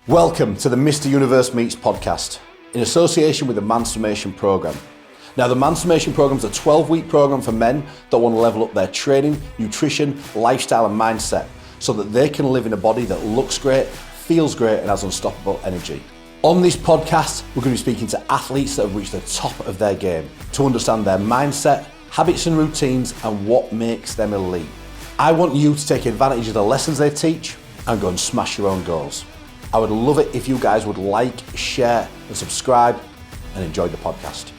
Welcome to the Mr. Universe Meets podcast in association with the Mansformation Programme. Now, the Mansformation Programme is a 12-week programme for men that want to level up their training, nutrition, lifestyle and mindset so that they can live in a body that looks great, feels great and has unstoppable energy. On this podcast, we're going to be speaking to athletes that have reached the top of their game to understand their mindset, habits and routines and what makes them elite. I want you to take advantage of the lessons they teach and go and smash your own goals. I would love it if you guys would like, share and subscribe and enjoy the podcast.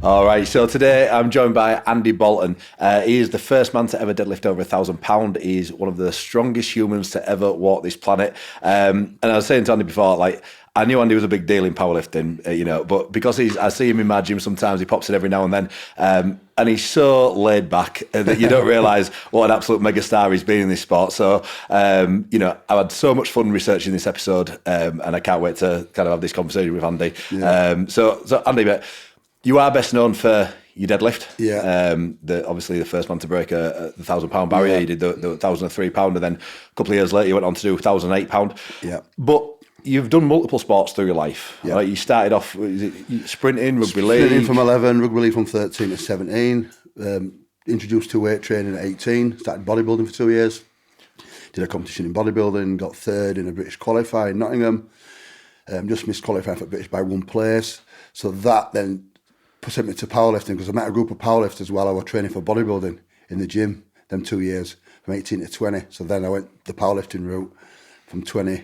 All right, so today I'm joined by Andy Bolton. He is the first man to ever deadlift over 1,000 pounds. He's one of the strongest humans to ever walk this planet. And I was saying to Andy before, I knew Andy was a big deal in powerlifting, but because I see him in my gym sometimes, he pops in every now and then, and he's so laid back that you don't realise what an absolute megastar he's been in this sport. So, I've had so much fun researching this episode, and I can't wait to kind of have this conversation with Andy. Yeah. So Andy, mate, you are best known for your deadlift. Yeah. Obviously the first man to break the 1,000 pound barrier. Yeah. You did the 1,003 pound, and then a couple of years later you went on to do 1,008 pound. Yeah. But you've done multiple sports through your life. Yeah. Right? You started off sprinting, rugby league. Sprinting from 11, rugby league from 13 to 17. Introduced to weight training at 18. Started bodybuilding for 2 years. Did a competition in bodybuilding. Got third in a British qualifier in Nottingham. Just missed qualifying for British by one place. So that then sent me to powerlifting because I met a group of powerlifters while I was training for bodybuilding in the gym. Them 2 years from 18 to 20. So then I went the powerlifting route from 20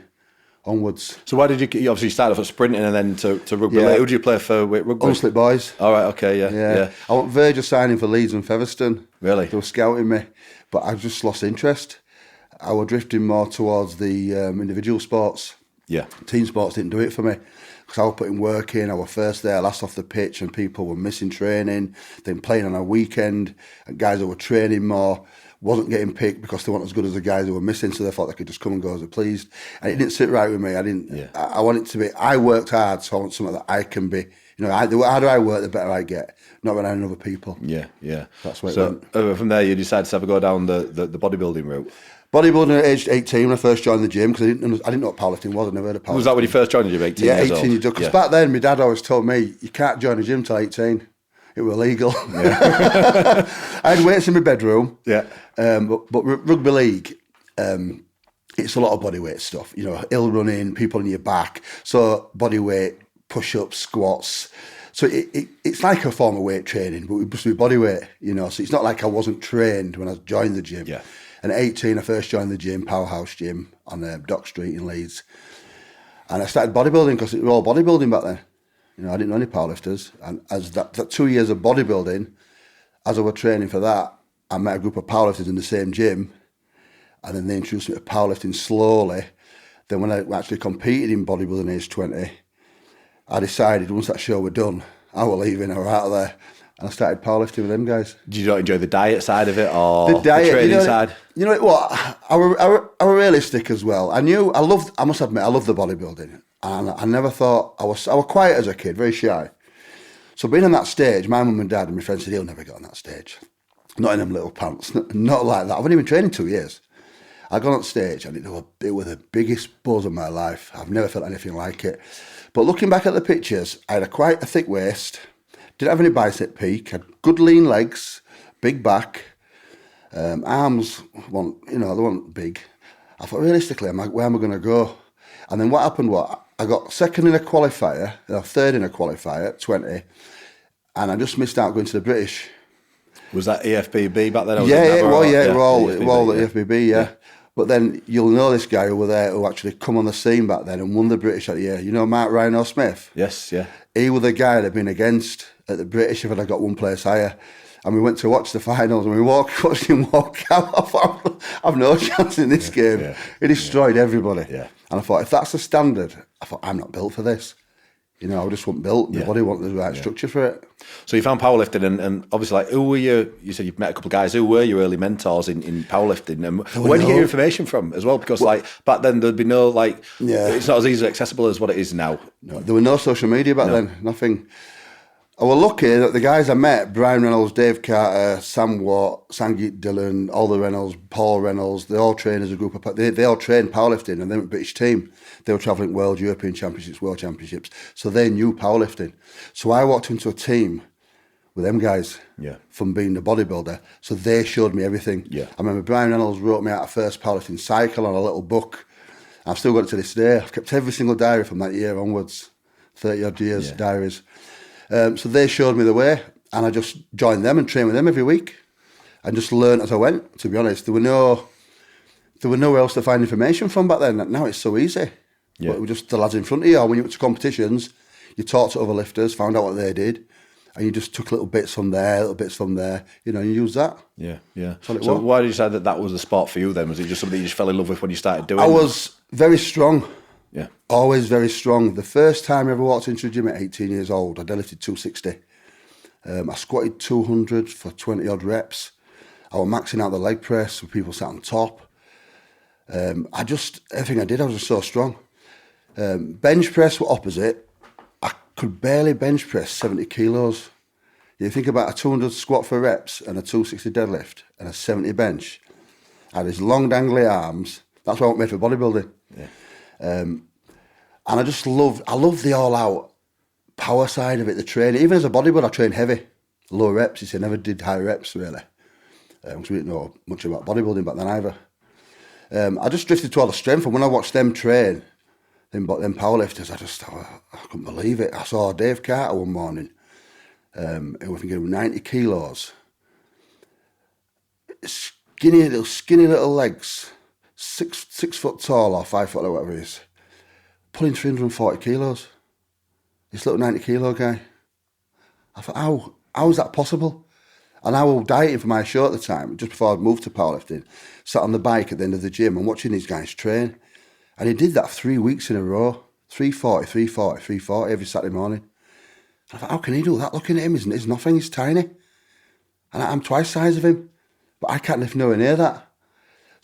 onwards. So why did you obviously start off at sprinting and then to rugby? Yeah. Who did you play for with rugby? Unslip Boys. All right, okay, yeah. I went verge of signing for Leeds and Featherstone. Really? They were scouting me, but I just lost interest. I was drifting more towards the individual sports. Yeah. Team sports didn't do it for me because I was putting work in. I was first there, last off the pitch, and people were missing training, then playing on a weekend, and guys that were training more wasn't getting picked because they weren't as good as the guys who were missing, so they thought they could just come and go as they pleased. And it didn't sit right with me. I want it to be, I worked hard, so I want something that I can be. The harder I work, the better I get, not relying on other people. Yeah. That's where it went. From there, you decided to go down the bodybuilding route. Bodybuilding at age 18 when I first joined the gym because I didn't know what powerlifting was. I never heard of powerlifting. Was that when you first joined the gym, 18 years old? Yeah, 18 years old. Because back then, my dad always told me, you can't join a gym till 18. It was illegal. Yeah. I had weights in my bedroom. Yeah. But rugby league, it's a lot of body weight stuff. Hill running, people on your back. So body weight, push-ups, squats. So it's like a form of weight training, but it must be body weight, So it's not like I wasn't trained when I joined the gym. Yeah. And at 18, I first joined the gym, Powerhouse Gym, on Dock Street in Leeds. And I started bodybuilding because it was all bodybuilding back then. I didn't know any powerlifters. And as that 2 years of bodybuilding, as I was training for that, I met a group of powerlifters in the same gym. And then they introduced me to powerlifting slowly. Then when I actually competed in bodybuilding age 20, I decided once that show was done, I was leaving, I was out of there. And I started powerlifting with them guys. Did you not enjoy the diet side of it or the training side? You know what? I were realistic as well. I must admit, I loved the bodybuilding. And I never thought, I was quiet as a kid, very shy. So being on that stage, my mum and dad and my friends said, he'll never get on that stage. Not in them little pants, not like that. I've only been training 2 years. I got on stage and it was the biggest buzz of my life. I've never felt anything like it. But looking back at the pictures, I had quite a thick waist. Didn't have any bicep peak, had good lean legs, big back, arms, they weren't big. I thought, realistically, where am I going to go? And then what happened was, I got second in a qualifier, third in a qualifier at 20, and I just missed out going to the British. Was that EFBB back then? It was all the EFBB, yeah. But then you'll know this guy over there who actually come on the scene back then and won the British that year. You know Mark Rhino Smith? Yes, yeah. He was the guy that I'd been against at the British if I'd got one place higher. And we went to watch the finals and we watched him walk out. I thought, I've no chance in this game. Yeah, he destroyed everybody. Yeah. And I thought, if that's the standard, I'm not built for this. I just wasn't built. My body wanted the right structure for it. So you found powerlifting and obviously, who were you said you've met a couple of guys, who were your early mentors in powerlifting? And where did you get your information from as well? Because back then there'd be no it's not as easily accessible as what it is now. No, there were no social media back then, nothing. I was lucky that the guys I met, Brian Reynolds, Dave Carter, Sam Watt, Sangeet Dillon, Alder Reynolds, Paul Reynolds, they all train as a group of... They all trained powerlifting, and they were a British team. They were travelling World, European Championships, World Championships. So they knew powerlifting. So I walked into a team with them guys from being a bodybuilder. So they showed me everything. Yeah. I remember Brian Reynolds wrote me out a first powerlifting cycle on a little book. I've still got it to this day. I've kept every single diary from that year onwards, 30 odd years diaries. So they showed me the way, and I just joined them and trained with them every week, and just learned as I went. To be honest, there were nowhere else to find information from back then. Now it's so easy. Yeah. But it was just the lads in front of you. Or when you went to competitions, you talked to other lifters, found out what they did, and you just took little bits from there, little bits from there. You use that. Yeah, yeah. So why did you say that was the sport for you then? Was it just something you just fell in love with when you started doing it? I was very strong. Yeah. Always very strong. The first time I ever walked into the gym at 18 years old, I deadlifted 260. I squatted 200 for 20 odd reps. I was maxing out the leg press with people sat on top. Everything I did, I was just so strong. Bench press were opposite. I could barely bench press 70 kilos. You think about a 200 squat for reps and a 260 deadlift and a 70 bench. I had these long dangly arms. That's why I was made for bodybuilding. Yeah. And I love the all-out power side of it, the training. Even as a bodybuilder, I trained heavy, low reps. You see, I never did high reps, really. Because we didn't know much about bodybuilding back then either. I just drifted toward the strength, and when I watched them train, them powerlifters, I couldn't believe it. I saw Dave Carter one morning, who was thinking 90 kilos. Skinny little legs. 6 foot tall or 5 foot or whatever he is, pulling 340 kilos. This little 90 kilo guy. I thought, how is that possible? And I was dieting for my show at the time, just before I moved to powerlifting, sat on the bike at the end of the gym and watching these guys train. And he did that 3 weeks in a row, 340 every Saturday morning. I thought, how can he do that? Looking at him, he's nothing, he's tiny. And I'm twice the size of him, but I can't lift nowhere near that.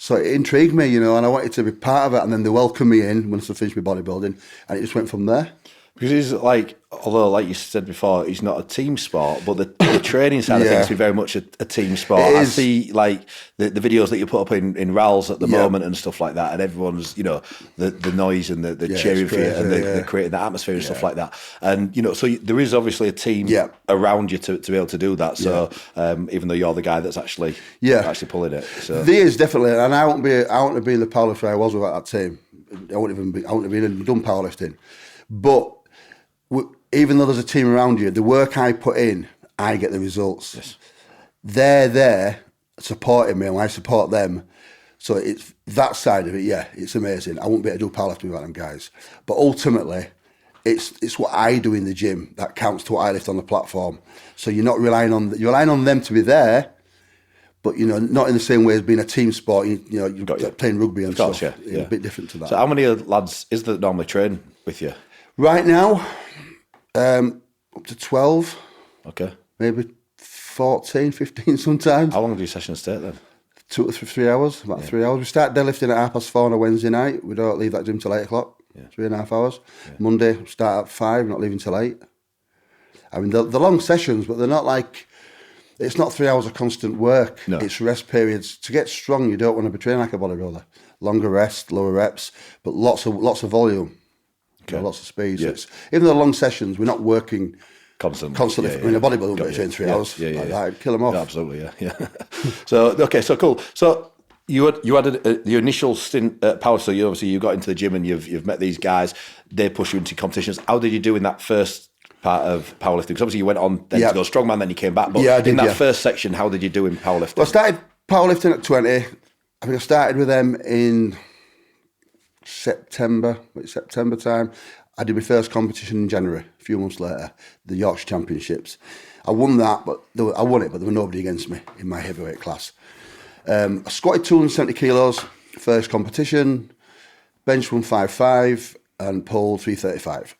So it intrigued me, and I wanted to be part of it. And then they welcomed me in once I finished my bodybuilding, and it just went from there. Because he's although you said before, he's not a team sport, but the training side of things is very much a team sport. I see the videos that you put up in ralls at the moment and stuff like that, and everyone's, the noise and the cheering for you, and they're creating that atmosphere and stuff like that. And, so there is obviously a team around you to be able to do that. So even though you're the guy that's actually pulling it. So. There is definitely, and I wouldn't have been the powerlifter I was without that team. I wouldn't have been done powerlifting. But even though there's a team around you, the work I put in, I get the results. Yes. They're there supporting me, and I support them. So it's that side of it, it's amazing. I wouldn't be able to do powerlifting without them guys. But ultimately, it's what I do in the gym that counts to what I lift on the platform. So you're relying on them to be there, but not in the same way as being a team sport. You've got playing rugby and stuff. A bit different to that. So how many lads is there that normally train with you? Right now, up to 12. Okay. Maybe 14, 15 sometimes. How long do your sessions take then? 2 to 3 hours, about 3 hours. We start deadlifting at 4:30 on a Wednesday night. We don't leave that gym till 8 o'clock, 3.5 hours. Yeah. Monday, we start at 5, not leaving till 8. I mean, they're long sessions, but they're not it's not 3 hours of constant work. No. It's rest periods. To get strong, you don't want to be training like a bodybuilder. Longer rest, lower reps, but lots of volume. Okay. Lots of speed. Yeah. So even though long sessions, we're not working constantly. I mean, a bodybuilder would train 3 hours. I'd kill them off. Yeah, absolutely, yeah. So cool. So you had the initial stint at Power. So you got into the gym and you've met these guys. They push you into competitions. How did you do in that first part of powerlifting? Because obviously you went on then to go strongman, then you came back. But in that first section, how did you do in powerlifting? Well, I started powerlifting at 20. I think I started with them in September time. I did my first competition in January, a few months later, the Yorkshire Championships. I won that, but there was nobody against me in my heavyweight class. I squatted 270 kilos, first competition, bench 155 and pulled 335.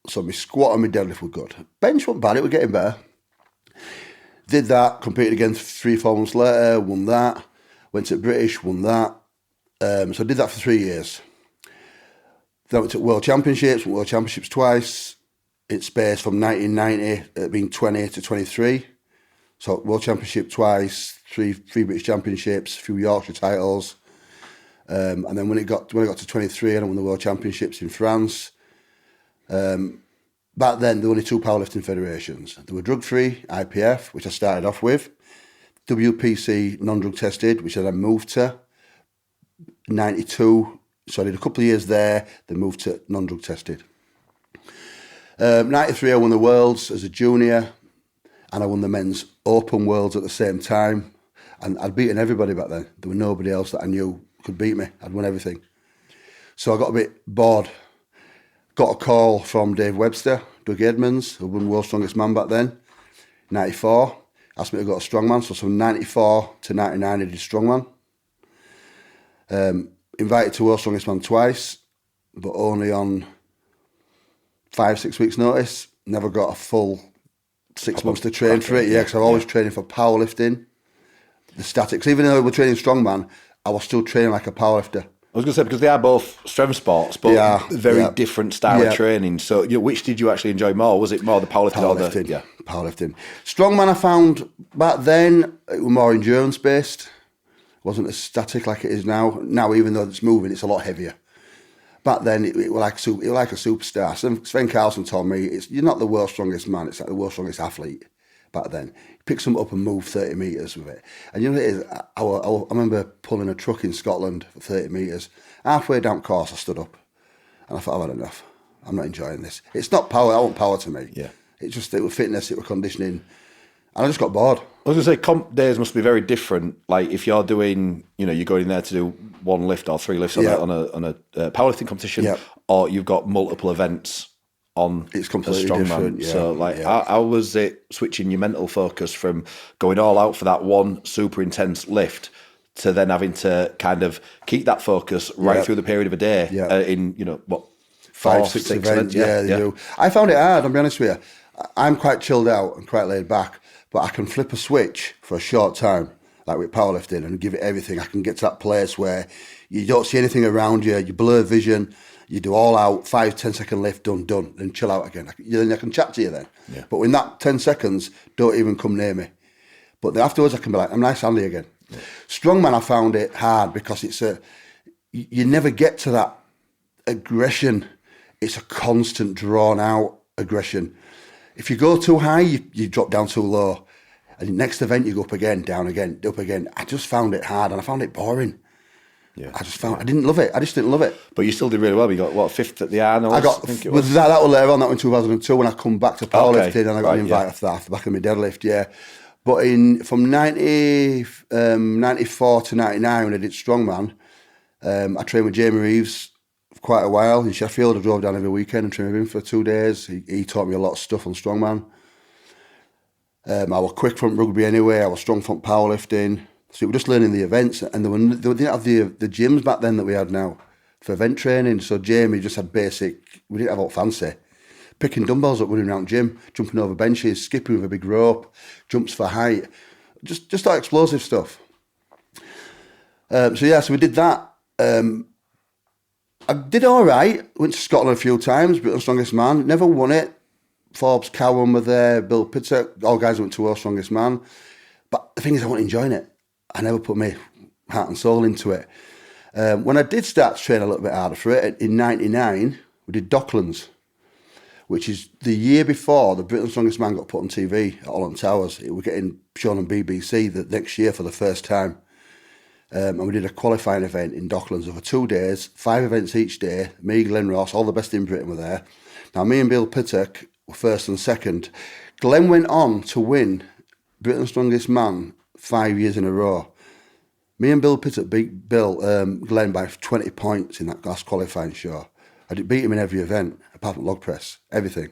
So my squat and my deadlift were good. Bench wasn't bad, it was getting better. Did that, competed again 3-4 months later, won that. Went to British, won that. So I did that for 3 years. Then I went to World Championships twice. in space from 1990 being 20 to 23. So World Championship twice, three British Championships, a few Yorkshire titles. And then when I got to 23, I won the World Championships in France. Back then, there were only two powerlifting federations. There were drug-free, IPF, which I started off with, WPC, non-drug tested, which I then moved to, 92. So I did a couple of years there, then moved to non-drug tested. 93, I won the Worlds as a junior, and I won the men's Open Worlds at the same time. And I'd beaten everybody back then. There was nobody else that I knew could beat me. I'd won everything. So I got a bit bored. Got a call from Dave Webster, Doug Edmonds, who won World's Strongest Man back then, 94. Asked me to go to Strongman. So from 94 to 99, I did Strongman. Invited to World's Strongest Man twice, but only on 5-6 weeks notice. Never got a full 6 months to train for it. Yeah, because I'm always training for powerlifting, the statics. Even though we were training Strongman, I was still training like a powerlifter. I was going to say, because they are both strength sports, but very different style of training. So, which did you actually enjoy more? Was it more the powerlifting or the... Powerlifting. Strongman, I found back then, it was more endurance-based. It wasn't as static like it is now. Now, even though it's moving, it's a lot heavier. Back then, it was like a superstar. Sven Carlson told me, you're not the world's strongest man, it's like the world's strongest athlete. Back then, he picked something up and moved 30 metres with it. And you know what it is? I remember pulling a truck in Scotland for 30 metres. Halfway down course, I stood up. And I thought, I've had enough. I'm not enjoying this. It's not power. I want power to me. Yeah. It was fitness, it was conditioning. And I just got bored. I was going to say, comp days must be very different. Like, if you're doing, you're going in there to do one lift or three lifts on a powerlifting competition, or you've got multiple events on it's completely a strongman. Different. Yeah. So, how was it switching your mental focus from going all out for that one super intense lift to then having to kind of keep that focus right through the period of a day in, 5-6 events? Yeah, they do. I found it hard, I'll be honest with you. I'm quite chilled out and quite laid back, but I can flip a switch for a short time, like with powerlifting, and give it everything. I can get to that place where you don't see anything around you, you blur vision, you do all out, 5-10 second lift, done, then chill out again. Then I can chat to you then. Yeah. But in that 10 seconds, don't even come near me. But then afterwards, I can be like, I'm nice Andy again. Yeah. Strongman, I found it hard because you never get to that aggression. It's a constant, drawn out aggression. If you go too high, you drop down too low. And the next event, you go up again, down again, up again. I just found it hard and I found it boring. Yeah. I didn't love it. I just didn't love it. But you still did really well. You got, 5th at the Arnold? I was that was later on, that was in 2002 when I come back to powerlifting and I got an invite after that, off the back of my deadlift, But from 94 to 99 when I did Strongman, I trained with Jamie Reeves for quite a while in Sheffield. I drove down every weekend and trained with him for 2 days. He taught me a lot of stuff on Strongman. I was quick front rugby anyway. I was strong front powerlifting. So we were just learning the events, and they didn't have the gyms back then that we had now for event training. So Jamie just had basic. We didn't have all fancy. Picking dumbbells up, running around the gym, jumping over benches, skipping with a big rope, jumps for height, just that explosive stuff. So we did that. I did all right. Went to Scotland a few times, Britain's Strongest Man. Never won it. Forbes Cowan were there, Bill Pittock, all guys went to World's Strongest Man. But the thing is, I wasn't enjoying it. I never put my heart and soul into it. When I did start to train a little bit harder for it, in 99, we did Docklands, which is the year before the Britain's Strongest Man got put on TV at Holland Towers. It was getting shown on BBC the next year for the first time. And we did a qualifying event in Docklands over 2 days, 5 events each day. Me, Glenn Ross, all the best in Britain were there. Now, me and Bill Pittock were first and second. Glenn went on to win Britain's Strongest Man 5 years in a row. Me and Bill Pittock beat Glenn by 20 points in that last qualifying show. I did beat him in every event, apart from log press, everything.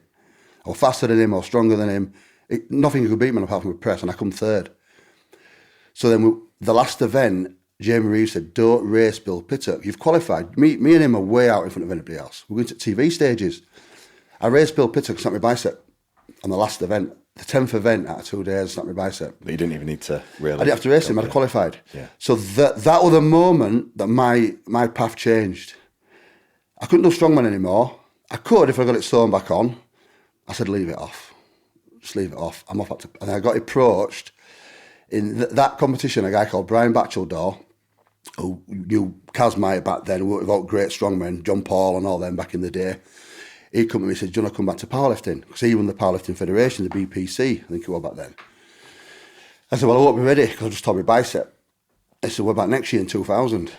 I was faster than him, I was stronger than him. Nothing could beat me apart from a press, and I come third. So then the last event, Jamie Reeves said, don't race Bill Pittock. You've qualified. Me and him are way out in front of anybody else. We're going to TV stages. I raced Bill Pittock, snapped my bicep on the last event. The 10th event out of 2 days, snapped my bicep. But you didn't even need to really... I didn't have to race him, I'd qualified. Yeah. So that was the moment that my path changed. I couldn't do strongman anymore. I could if I got it sewn back on. I said, leave it off. Just leave it off. I'm off up to... And I got approached in that competition, a guy called Brian Batcheldor, who knew Kazmai back then, who worked with great strongmen, John Paul and all them back in the day. He come to me and said, do you want to come back to powerlifting? Because he won the Powerlifting Federation, the BPC, I think it was back then. I said, well, I won't be ready because I just tore my bicep. He said, what about next year in 2000? I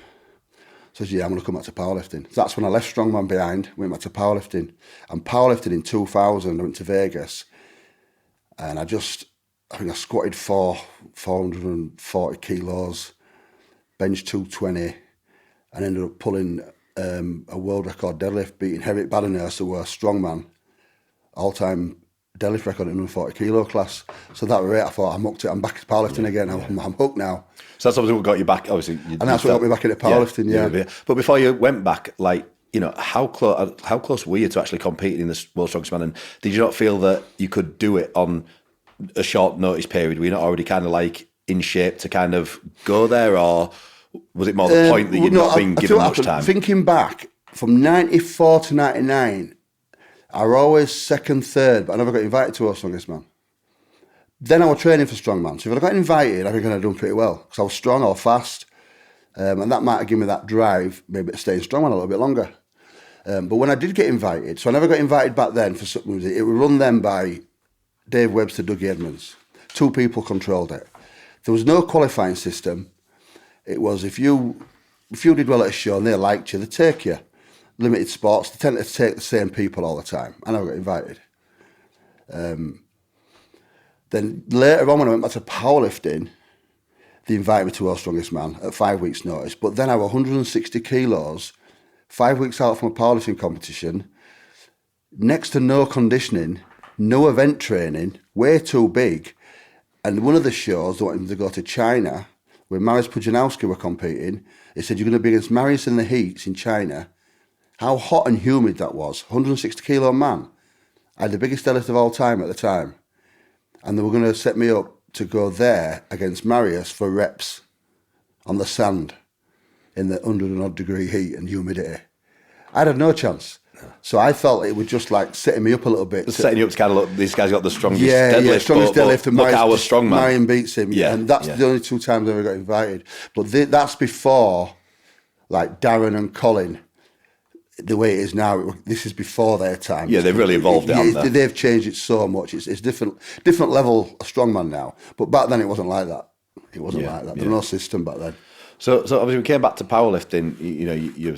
said, yeah, I'm going to come back to powerlifting. So that's when I left Strongman behind, went back to powerlifting. And powerlifting in 2000, I went to Vegas. And I think I squatted 440 kilos, bench 220, and ended up pulling a world record deadlift, beating Eric Badenhurst, who was a strongman, all-time deadlift record in the 140 kilo class. So that was it. I thought, I'm hooked. I'm back to powerlifting again. I'm hooked now. So that's obviously what got you back. Obviously, and that's what got me back into powerlifting. Yeah. But before you went back, like, you know, how close were you to actually competing in this World's Strongest Man? And did you not feel that you could do it on a short notice period? Were you not already kind of like in shape to kind of go there, or was it more the point that you'd not been given much time? Thinking back, from 94 to 99, I was always second, third, but I never got invited to World's Strongest Man. Then I was training for Strongman. So if I got invited, I think I'd have done pretty well, because I was strong, I was fast, and that might have given me that drive, maybe to stay in Strongman a little bit longer. But when I did get invited, so I never got invited back then for something. It was run then by Dave Webster, Dougie Edmonds. 2 people controlled it. There was no qualifying system. It was if you did well at a show and they liked you, they take you. Limited sports, they tend to take the same people all the time. I never got invited. Then later on, when I went back to powerlifting, they invited me to World's Strongest Man at 5 weeks' notice. But then I was 160 kilos, 5 weeks out from a powerlifting competition, next to no conditioning, no event training, way too big. And one of the shows, they wanted me to go to China, where Marius Pujanowski were competing. They said, you're going to be against Marius in the heats in China. How hot and humid that was. 160 kilo man. I had the biggest deadlift of all time at the time. And they were going to set me up to go there against Marius for reps on the sand in the 100 and odd degree heat and humidity. I had no chance. So I felt it was just like setting me up a little bit. Just setting you up to kind of look, this guy's got the strongest deadlift. Yeah, strongest deadlift. And look how a strong man. Marion beats him. Yeah, and that's the only 2 times I ever got invited. But that's before, like, Darren and Colin, the way it is now, this is before their time. Yeah, they've really evolved it, haven't they? They've changed it so much. It's different level of strongman now. But back then it wasn't like that. It wasn't like that. There was no system back then. So obviously we came back to powerlifting. You know, you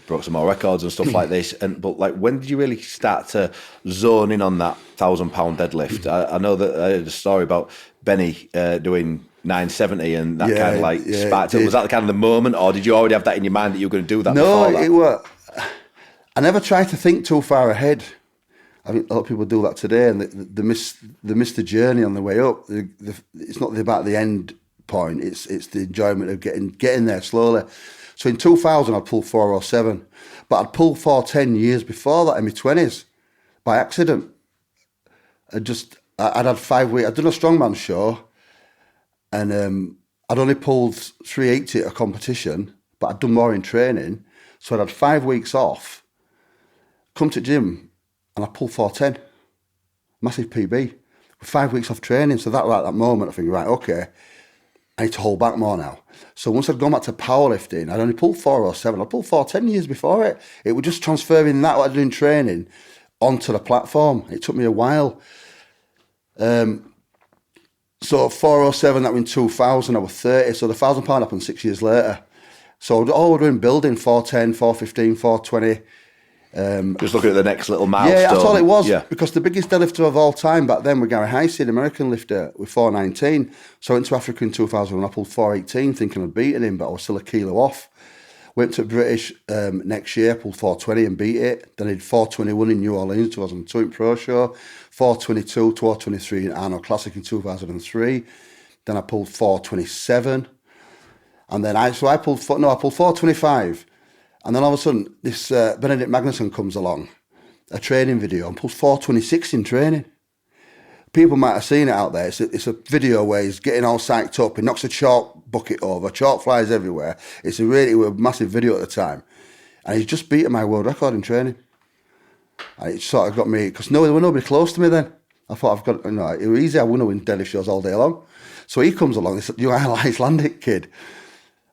broke some more records and stuff like this. But like, when did you really start to zone in on that 1,000-pound deadlift? I know that I heard a story about Benny doing 970 and that kind of like sparked it. Was that kind of the moment, or did you already have that in your mind that you were going to do that? No, before that? it was. I never tried to think too far ahead. I think a lot of people do that today, and they miss the journey on the way up. It's not about the end point. It's the enjoyment of getting there slowly. So in 2000, I pulled 407, but I'd pulled 410 years before that in my 20s by accident. I'd had 5 weeks. I'd done a strongman show, and I'd only pulled 380 at a competition, but I'd done more in training. So I'd had 5 weeks off. Come to gym, and I pulled 410, massive PB, with 5 weeks off training. So that, like, that moment, I think, right, okay, I need to hold back more now. So once I'd gone back to powerlifting, I'd only pulled 407. I pulled 410 years before it. It was just transferring that what I did in training onto the platform. It took me a while. So 407, that was in 2000, I was 30. So the 1,000 pound happened 6 years later. So all we're doing building 410, 415, 420. Just looking at the next little milestone. Yeah, that's all it was. Yeah. Because the biggest deadlifter of all time back then was Gary Heisey, an American lifter, with 419. So I went to Africa in 2000 and I pulled 418, thinking I'd beaten him, but I was still a kilo off. Went to British next year, pulled 420 and beat it. Then I did 421 in New Orleans, 2002 in Pro Show. 422, 423 in Arnold Classic in 2003. Then I pulled 427. And then I pulled 425. And then all of a sudden, this Benedict Magnusson comes along, a training video, and pulls 426 in training. People might have seen it out there. It's a video where he's getting all psyched up. He knocks a chalk bucket over. Chalk flies everywhere. It was a massive video at the time. And he's just beaten my world record in training. And it sort of got me, because there was nobody close to me then. I thought, I've got, it was easy. I wouldn't win deadlift shows all day long. So he comes along, he said, you Icelandic kid.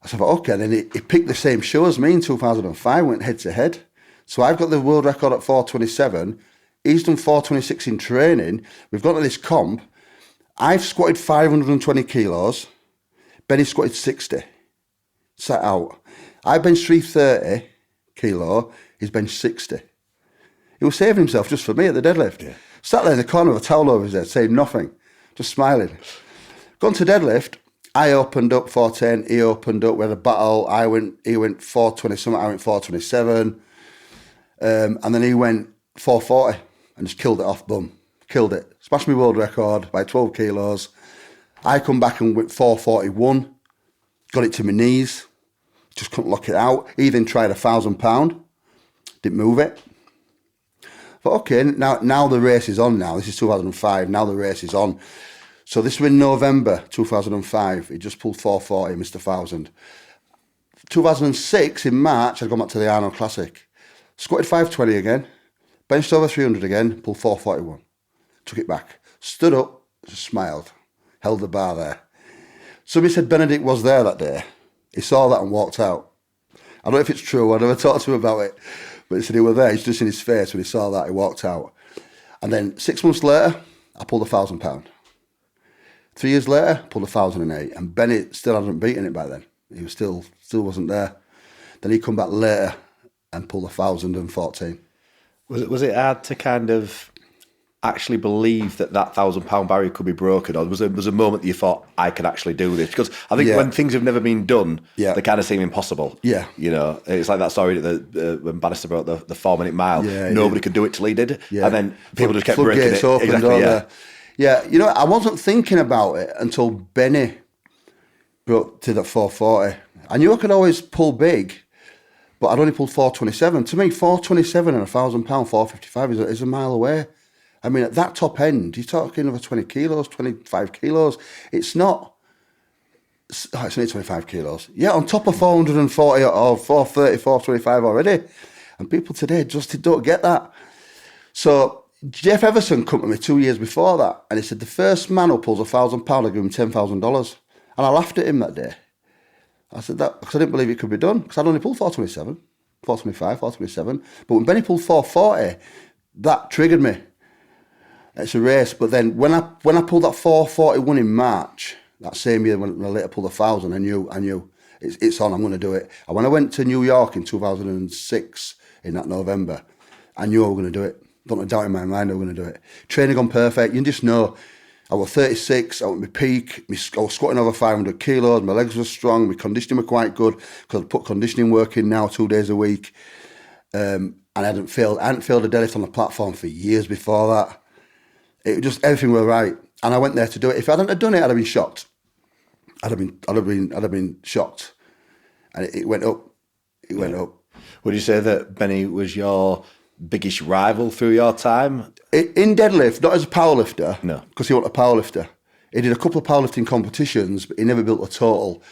I said, okay. Then he picked the same show as me in 2005, went head to head. So I've got the world record at 427. He's done 426 in training. We've gone to this comp. I've squatted 520 kilos. Benny squatted 60. Sat out. I benched 330 kilo. He's benched 60. He was saving himself just for me at the deadlift. Yeah. Sat there in the corner with a towel over his head, saying nothing, just smiling. Gone to deadlift. I opened up 410. He opened up. We had a battle. He went 420 something. I went 427. And then he went 440 and just killed it off. Boom. Killed it. Smashed my world record by 12 kilos. I come back and went 441. Got it to my knees. Just couldn't lock it out. He then tried £1,000. Didn't move it. But okay, now the race is on now. This is 2005. Now the race is on. So this was in November 2005. He just pulled 440, missed 1,000. 2006, in March, I'd gone back to the Arnold Classic. Squatted 520 again. Benched over 300 again. Pulled 441. Took it back. Stood up, just smiled. Held the bar there. Somebody said Benedict was there that day. He saw that and walked out. I don't know if it's true. I never talked to him about it. But he said he was there. He's just in his face when he saw that. He walked out. And then 6 months later, I pulled £1,000. 3 years later, pulled 1,008. And Bennett still hadn't beaten it by then. He was still wasn't there. Then he come back later and pulled 1,014. Was it hard to kind of actually believe that £1,000 barrier could be broken, or was there a moment that you thought, I could actually do this? Because I think when things have never been done, they kind of seem impossible. Yeah, it's like that story that when Bannister broke the 4 minute mile, nobody could do it till he did, and then people just kept breaking it. Exactly. Yeah, I wasn't thinking about it until Benny broke to that 440. I knew I could always pull big, but I'd only pulled 427. To me, 427 and £1,000, 455 is a mile away. I mean, at that top end, you're talking over 20 kilos, 25 kilos. It's not... it's only 25 kilos. Yeah, on top of 440 or 430, 425 already. And people today just don't get that. So Jeff Everson come to me 2 years before that, and he said, the first man who pulls £1,000, I give him $10,000. And I laughed at him that day. I said that because I didn't believe it could be done, because I'd only pulled 427, 425, 427. But when Benny pulled 440, that triggered me. It's a race. But then when I pulled that 441 in March, that same year when I later pulled 1,000, I knew it's on, I'm going to do it. And when I went to New York in 2006, in that November, I knew I was going to do it. Don't doubt in my mind I was going to do it. Training gone perfect. You just know. I was 36, I was at my peak, I was squatting over 500 kilos, my legs were strong, my conditioning were quite good, because I put conditioning work in now 2 days a week. And I hadn't failed a deadlift on the platform for years before that. It just, everything was right. And I went there to do it. If I hadn't have done it, I'd have been shocked. I'd have been shocked. And it went up. It went up. Would you say that Benny was your biggest rival through your time? In deadlift, not as a powerlifter. No. Because he wasn't a powerlifter. He did a couple of powerlifting competitions, but he never built a total.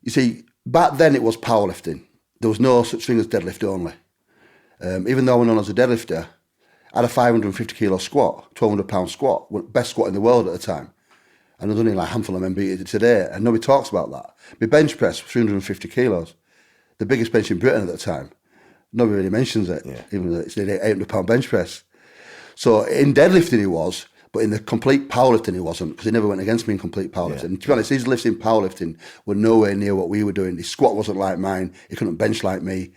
You see, back then it was powerlifting. There was no such thing as deadlift only. Even though I was known as a deadlifter, I had a 550 kilo squat, 1,200 pound squat, best squat in the world at the time. And there's only like a handful of men beat it today, and nobody talks about that. My bench press was 350 kilos, the biggest bench in Britain at the time. Nobody really mentions it, even though it's an 800 pound bench press. So in deadlifting he was, but in the complete powerlifting he wasn't, because he never went against me in complete powerlifting. And to be honest, his lifts in powerlifting were nowhere near what we were doing. His squat wasn't like mine. He couldn't bench like me.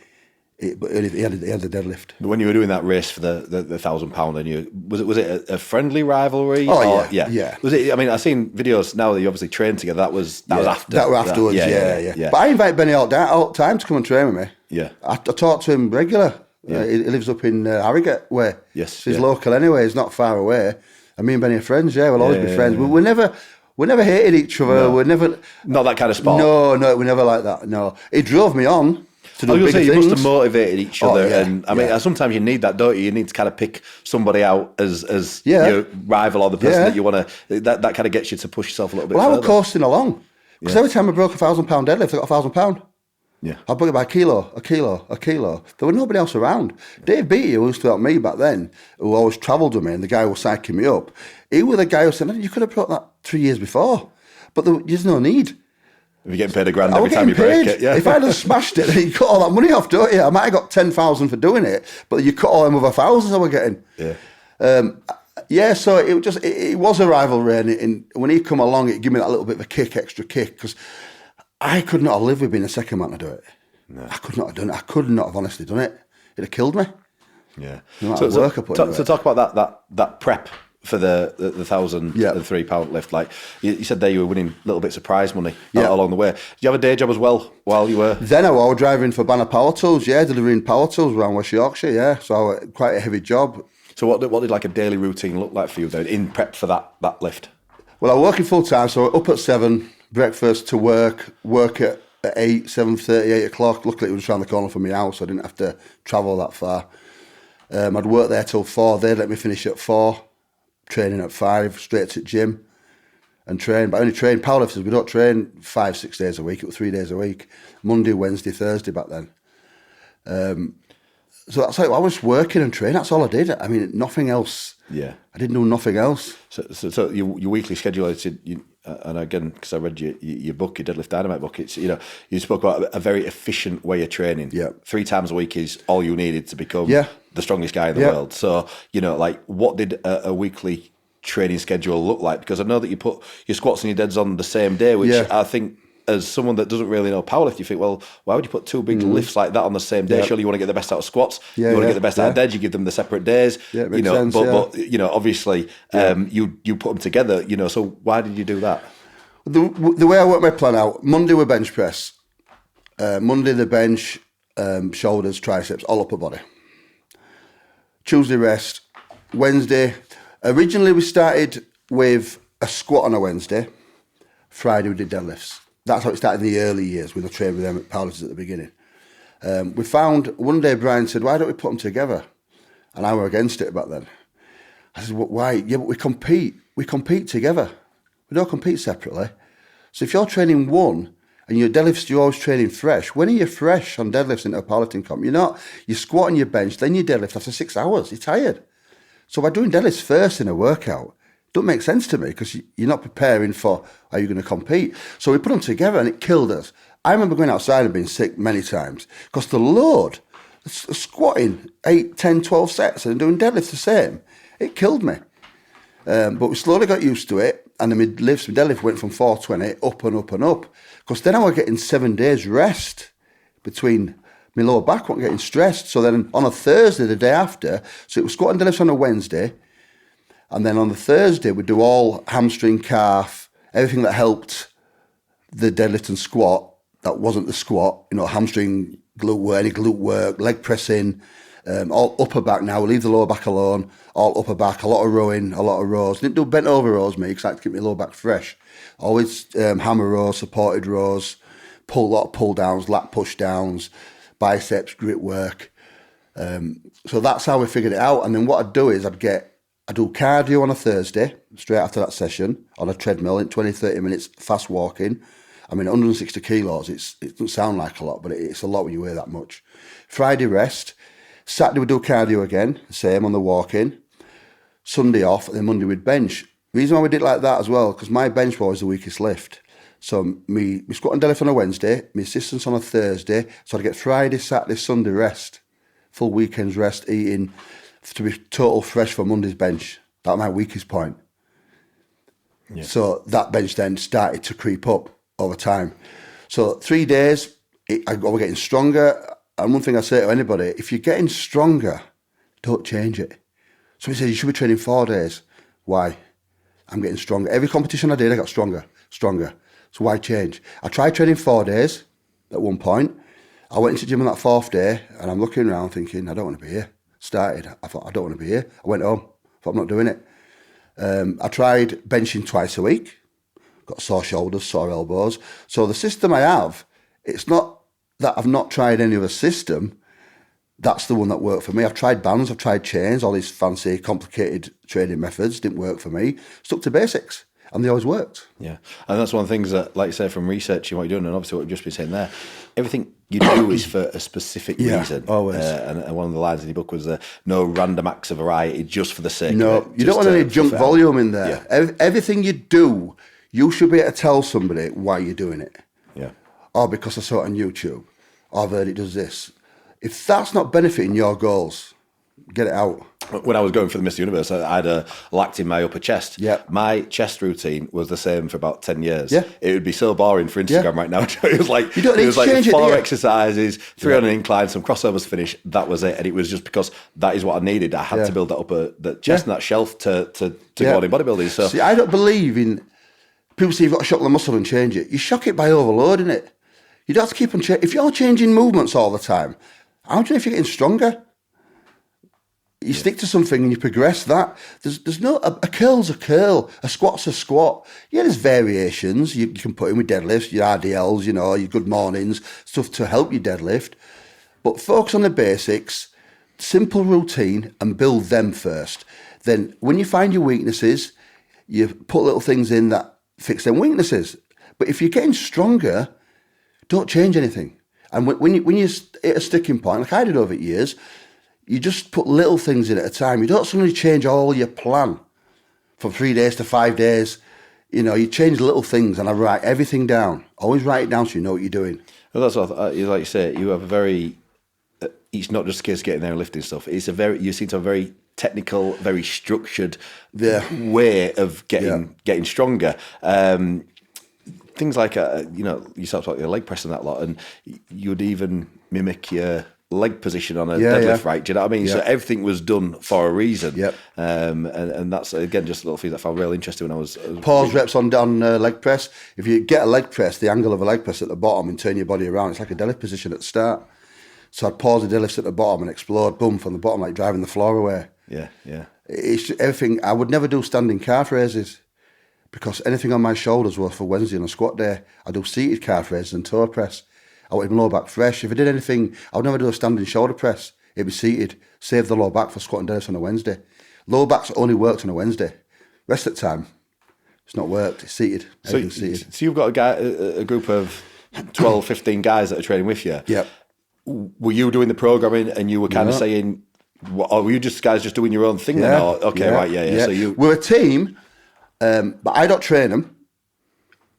But he had the deadlift. But when you were doing that race for the £1,000, and was it a friendly rivalry? Oh yeah. Was it? I mean, I've seen videos now that you obviously trained together. That was after. That was afterwards. Yeah. But I invite Benny all the time to come and train with me. Yeah. I talk to him regular. Yeah. He lives up in Harrogate way. Yes. So he's local anyway. He's not far away. And me and Benny are friends. Yeah, we'll always be friends. Yeah. We never hated each other. No. We never. Not that kind of sport. No, we never like that. No, he drove me on. I was going to say, you must have motivated each other. And I mean, sometimes you need that, don't you? You need to kind of pick somebody out as your rival or the person that you want to, that kind of gets you to push yourself a little bit further. I was coasting along. Because every time I broke £1,000 deadlift, I got £1,000. Yeah. I'd bring it by a kilo. There was nobody else around. Dave Beattie, who used to help me back then, who always travelled with me, and the guy who was psyching me up, he was the guy who said, you could have brought that 3 years before. But there's no need. If you're getting paid $1,000 every time you break it, yeah. If I'd have smashed it, you cut all that money off, don't you? I might have got 10,000 for doing it, but you cut all them other thousands I were getting. Yeah. So it was a rivalry, and when he come along, it gave me that little bit of a extra kick, because I could not have lived with being the second man to do it. No. I could not have done it. I could not have honestly done it. It'd have killed me. Yeah. So talk about that prep for the 1,003 pound lift. Like you said there, you were winning little bits of prize money along the way. Did you have a day job as well while you were? Then I was driving for Banner Power Tools, delivering power tools around West Yorkshire, So quite a heavy job. So what did like a daily routine look like for you then in prep for that lift? Well, I was working full time, so up at 7, breakfast to work at 8, 7:30, 8 o'clock. Luckily, it was around the corner from my house, so I didn't have to travel that far. I'd work there till 4. They'd let me finish at 4, training at 5, straight to gym and train. But I only train powerlifters. We don't train 5-6 days a week. It was 3 days a week. Monday, Wednesday, Thursday back then. So that's like I was working and training. That's all I did. I mean, nothing else. Yeah, I didn't do nothing else. So your weekly schedule, and again, because I read your book, your Deadlift Dynamite book, it's you spoke about a very efficient way of training. Yeah, 3 times a week is all you needed to become the strongest guy in the world. So like what did a weekly training schedule look like? Because I know that you put your squats and your deads on the same day, which I think, as someone that doesn't really know powerlift, you think, well, why would you put 2 big lifts like that on the same day? Surely you want to get the best out of squats. You want to get the best out of deads. You give them the separate days. Yeah, it makes sense, but obviously, you put them together. So why did you do that? The way I work my plan out: Monday we bench press. Monday the bench, shoulders, triceps, all upper body. Tuesday rest. Wednesday, originally we started with a squat on a Wednesday. Friday we did deadlifts. That's how it started in the early years. We'd train with them at powerlifters at the beginning. We found one day Brian said, "Why don't we put them together?" And I were against it back then. I said, well, "Why? Yeah, but we compete. We compete together. We don't compete separately. So if you're training one and your deadlifts, you're always training fresh. When are you fresh on deadlifts into a powerlifting comp? You're not. You squat on your bench, then you deadlift after 6 hours. You're tired. So by doing deadlifts first in a workout, don't make sense to me, because you're not preparing for how you're going to compete. So we put them together and it killed us. I remember going outside and being sick many times because the load, squatting 8, 10, 12 sets and doing deadlifts the same, it killed me. But we slowly got used to it, and my deadlift went from 420 up and up and up, because then I was getting 7 days rest between my lower back, wasn't getting stressed. So then on a Thursday, the day after, so it was squat and deadlifts on a Wednesday, and then on the Thursday, we'd do all hamstring, calf, everything that helped the deadlift and squat that wasn't the squat, hamstring, glute work, any glute work, leg pressing, all upper back now. We leave the lower back alone, all upper back, a lot of rowing, a lot of rows. Didn't do bent over rows, me, because I like to keep my lower back fresh. Always hammer rows, supported rows, a lot of pull downs, lat push downs, biceps, grit work. So that's how we figured it out. And then what I'd do is I do cardio on a Thursday, straight after that session, on a treadmill in 20, 30 minutes, fast walking. I mean, 160 kilos, it doesn't sound like a lot, but it's a lot when you weigh that much. Friday rest. Saturday we do cardio again, same on the walking. Sunday off, and then Monday we'd bench. The reason why we did it like that as well, because my bench was the weakest lift. So me squat and deadlift on a Wednesday, my assistance on a Thursday, so I'd get Friday, Saturday, Sunday rest. Full weekends rest, eating, to be total fresh for Monday's bench. That was my weakest point. Yeah. So that bench then started to creep up over time. So 3 days, I was getting stronger. And one thing I say to anybody, if you're getting stronger, don't change it. Somebody says you should be training 4 days. Why? I'm getting stronger. Every competition I did, I got stronger. So why change? I tried training 4 days at one point. I went into the gym on that 4th day, and I'm looking around thinking, I don't want to be here. Started, I thought, I don't want to be here. I went home, thought, I'm not doing it. I tried benching twice a week. Got sore shoulders, sore elbows. So the system I have, it's not that I've not tried any other system. That's the one that worked for me. I've tried bands, I've tried chains, all these fancy, complicated training methods, didn't work for me. Stuck to basics. And they always worked. Yeah. And that's one of the things that, like you say, from researching what you're doing, and obviously what you've just been saying there, everything you do is for a specific reason. Always. And one of the lines in your book was no random acts of variety just for the sake of it. You don't want any junk volume in there. Yeah. Everything you do, you should be able to tell somebody why you're doing it. Yeah. Or because I saw it on YouTube. Or I've heard it does this. If that's not benefiting your goals, get it out. When I was going for the Mr. Universe, I had a lact in my upper chest. Yeah. My chest routine was the same for about 10 years. Yeah. It would be so boring for Instagram right now. It was like, you don't need to change 4 exercises, 3 on an incline, some crossovers finish. That was it. And it was just because that is what I needed. I had to build that up the chest and that shelf to go on in bodybuilding. So see, I don't believe in people say you've got to shock the muscle and change it. You shock it by overloading it. You don't have to keep on changing. If you're changing movements all the time, how do you know if you're getting stronger? You stick to something and you progress that. There's no, a curl's a curl, a squat's a squat. Yeah, there's variations you can put in with deadlifts, your RDLs, your good mornings, stuff to help you deadlift. But focus on the basics, simple routine, and build them first. Then when you find your weaknesses, you put little things in that fix them weaknesses. But if you're getting stronger, don't change anything. And when you hit a sticking point, like I did over years, you just put little things in at a time. You don't suddenly change all your plan from 3 days to 5 days. You change little things, and I write everything down. Always write it down so you know what you're doing. Well, that's what like you say. You have a very. It's not just a case of getting there and lifting stuff. You seem to have a very technical, very structured way of getting stronger. Things like you talked about your leg press and that lot, and you would even mimic your leg position on a deadlift, right? Do you know what I mean? Yeah. So everything was done for a reason. Yep. And that's, again, just a little thing that I found really interesting when I was... Pause reps on leg press. If you get a leg press, the angle of a leg press at the bottom and turn your body around, it's like a deadlift position at the start. So I'd pause the deadlifts at the bottom and explode, boom, from the bottom, like driving the floor away. Yeah, yeah. It's everything. I would never do standing calf raises because anything on my shoulders was for Wednesday on a squat day. I do seated calf raises and toe press. I want him low back fresh. If I did anything, I would never do a standing shoulder press. It'd be seated. Save the low back for squat and deadlifts on a Wednesday. Low backs only worked on a Wednesday. Rest of the time, it's not worked. It's seated. Seated. So you've got a group of 12, 15 guys that are training with you. Yep. Were you doing the programming and you were kind of saying, or were you guys just doing your own thing then? Or, right, yeah. So we're a team, but I don't train them.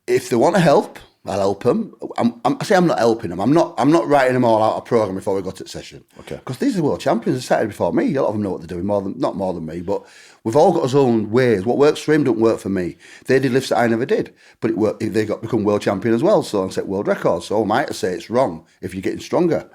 If they want to help, I'll help them. I'm not helping them. I'm not writing them all out a program before we go to the session. Okay. Because these are world champions. They started before me. A lot of them know what they're doing, not more than me. But we've all got our own ways. What works for him don't work for me. They did lifts that I never did, but it worked. They become world champion as well. So and set world records. So I might say it's wrong if you're getting stronger.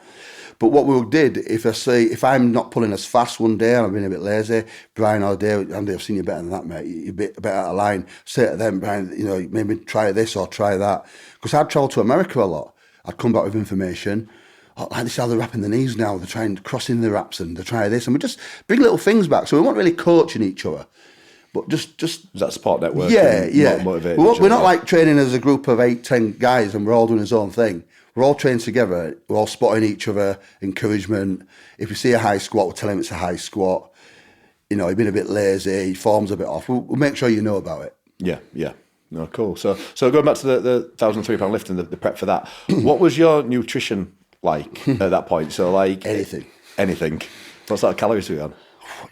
But what we did, if I'm not pulling as fast one day and I've been a bit lazy, Brian all day, Andy, I've seen you better than that, mate. You're a bit out of line. Say to them, Brian, maybe try this or try that. Because I'd travel to America a lot. I'd come back with information. Oh, like this, how they're wrapping the knees now. They're trying crossing the wraps and they try this. And we just bring little things back. So we weren't really coaching each other. But just is that support network? Yeah. Motivating we're not like training as a group of 8, 10 guys and we're all doing his own thing. We're all trained together. We're all spotting each other, encouragement. If we see a high squat, we'll tell him it's a high squat. He's been a bit lazy, form's a bit off. We'll make sure you know about it. Yeah. No, cool. So going back to the 1,003 pound lift and the prep for that, what was your nutrition like at that point? So like anything. What sort of calories were you on?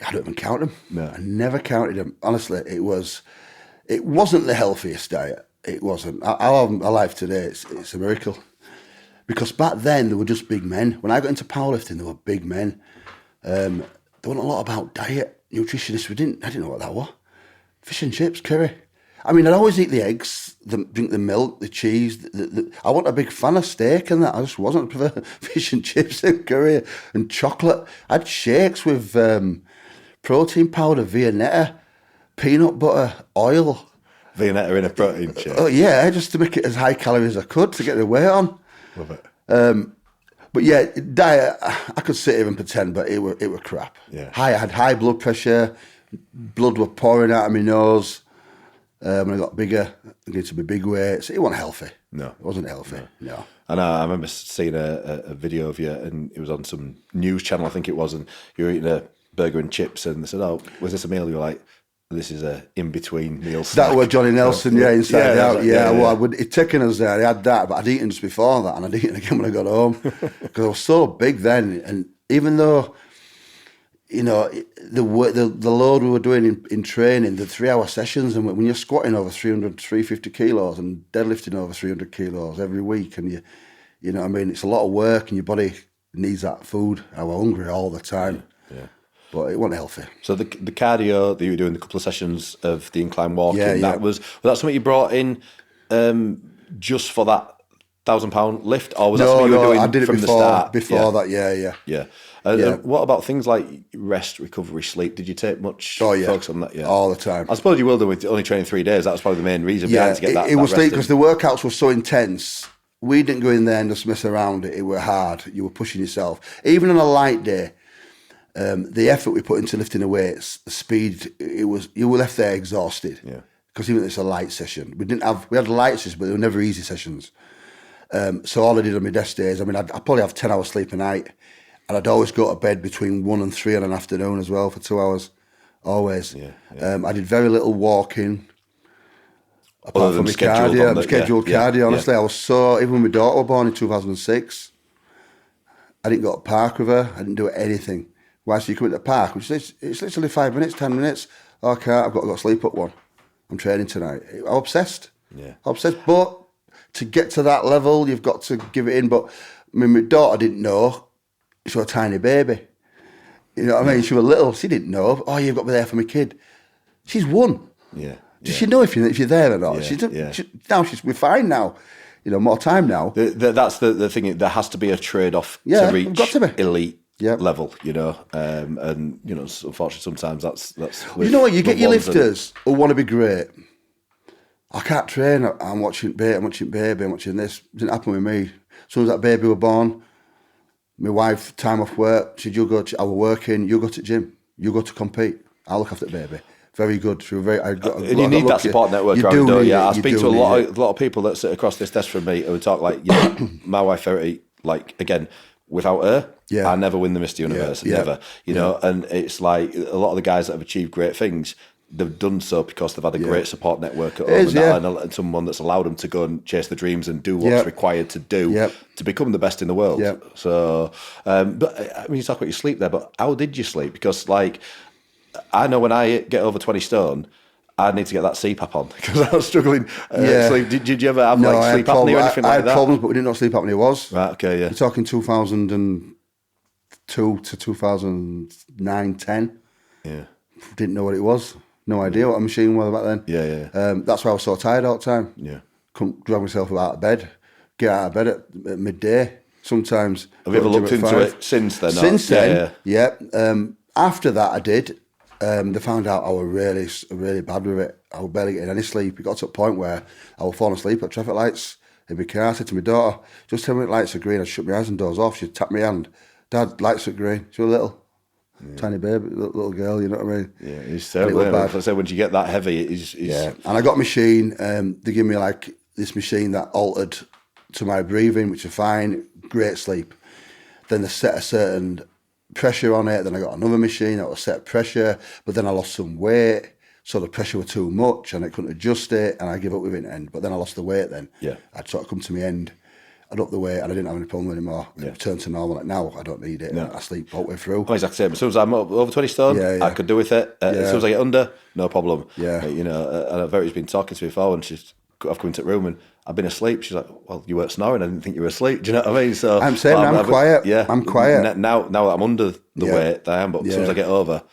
I don't even count them. No. I never counted them. Honestly, it wasn't the healthiest diet. It wasn't. Our life today, it's a miracle. Because back then, they were just big men. When I got into powerlifting, they were big men. There wasn't a lot about diet, nutritionists. I didn't know what that was. Fish and chips, curry. I mean, I'd always eat the eggs, drink the milk, the cheese. I wasn't a big fan of steak and that. I just wasn't. I prefer fish and chips and curry and chocolate. I had shakes with protein powder, Viennetta, peanut butter, oil. Viennetta in a protein shake? Oh, yeah, just to make it as high calorie as I could to get the weight on. Love it. But yeah, diet, I could sit here and pretend, but it were crap. Yeah. I had high blood pressure, blood were pouring out of my nose. When I got bigger, I needed to be big weights. It wasn't healthy. No. It wasn't healthy, no. And I remember seeing a video of you, and it was on some news channel, I think it was, and you were eating a burger and chips, and they said, "Oh, was this a meal?" You were like, this is a in-between meal snack. That was Johnny Nelson, Inside Out. Well, yeah. He'd taken us there, he had that, but I'd eaten just before that, and I'd eaten again when I got home. Because I was so big then, and even though, you know, the load we were doing in training, the 3-hour sessions, and when you're squatting over 350 kilos and deadlifting over 300 kilos every week, and you know what I mean, it's a lot of work, and your body needs that food. I was hungry all the time. Yeah. But it wasn't healthy. So the cardio that you were doing, the couple of sessions of the incline walking, yeah. was that something you brought in just for that £1,000 lift, or was that something you were doing I did it from before, the start? Before that, yeah. Yeah. What about things like rest, recovery, sleep? Did you take much focus on that? Yeah, all the time. I suppose you will do with only training 3 days. That was probably the main reason behind to get that. It was rest because the workouts were so intense. We didn't go in there and just mess around. It were hard. You were pushing yourself. Even on a light day, the effort we put into lifting the weights, the speed, you were left there exhausted. Yeah. Because even if it's a light session, we had light sessions, but they were never easy sessions. So all I did on my desk days, I mean, I'd probably have 10 hours sleep a night, and I'd always go to bed between 1 and 3 in an afternoon as well for 2 hours, always. I did very little walking, apart from my cardio, my scheduled cardio. Honestly, I was so, even when my daughter was born in 2006, I didn't go to the park with her. I didn't do anything. Why? So you come into the park, which is it's literally 5 minutes, 10 minutes. Okay, I've got to go sleep at 1. I'm training tonight. I'm obsessed. Yeah. Obsessed. But to get to that level, you've got to give it in. But I mean, my daughter didn't know. She was a tiny baby. You know what I mean? She was little. She didn't know. Oh, you've got to be there for my kid. She's 1. Yeah. Does she know if you're there or not? Yeah. We're fine now. You know, more time now. That's the thing. There has to be a trade-off to reach got to be. elite level, you know. And you know, unfortunately, sometimes that's. You know what? You get your lifters who want to be great. I can't train. I'm watching baby. I'm watching this. It didn't happen with me. As soon as that baby was born, my wife, time off work, she said, I was working, you go to the gym, you go to compete. I'll look after the baby. Very good. She was very. And you need that support network around you, don't you? I speak to a lot of people that sit across this desk from me who talk like, my wife, Verity, like, again, without her, I never win the Mr. Universe, never. You know, and it's like a lot of the guys that have achieved great things, they've done so because they've had a great support network at home and someone that's allowed them to go and chase the dreams and do what's required to do to become the best in the world. So, but I mean, you talk about your sleep there, but how did you sleep? Because, like, I know when I get over 20 stone, I need to get that CPAP on because I was struggling. Sleep. Did you ever have sleep apnea or anything like that? I had problems, but we didn't know what sleep apnea was. Right, okay, yeah. We're talking 2002 to 2009, 10. Yeah. Didn't know what it was. No idea what a machine was back then. Yeah. That's why I was so tired all the time. Yeah. Couldn't drag myself out of bed. Get out of bed at midday sometimes. Have you ever looked into it since then? Since then, yeah. After that, I did. They found out I was really bad with it. I was barely getting any sleep. It got to a point where I was falling asleep at traffic lights in my car. I said to my daughter, just tell me the lights are green. I'd shut my eyes and doze off. She'd tap my hand. Dad, lights are green. She was little. Tiny baby, little girl, you know what I mean? Yeah, it's terrible. Like I said, when you get that heavy, it's... Yeah, and I got a machine. They gave me like this machine that altered to my breathing, which is fine, great sleep. Then they set a certain pressure on it. Then I got another machine that was set pressure, but then I lost some weight, so the pressure was too much and I couldn't adjust it, and I gave up with it. But then I lost the weight. Then I'd sort of come to my end. I'd up the weight and I didn't have any problem anymore. It returned to normal. Like now, I don't need it. I sleep all the way through. Oh, exactly. As soon as I'm over 20 stone, I could do with it. As soon as I get under, no problem. Yeah. You know, and Verity's been talking to me before, and I've come into the room and I've been asleep. She's like, well, you weren't snoring. I didn't think you were asleep. Do you know what I mean? So I'm saying I'm quiet. Yeah. I'm quiet. Now that I'm under the weight, I am. But as soon as I get over,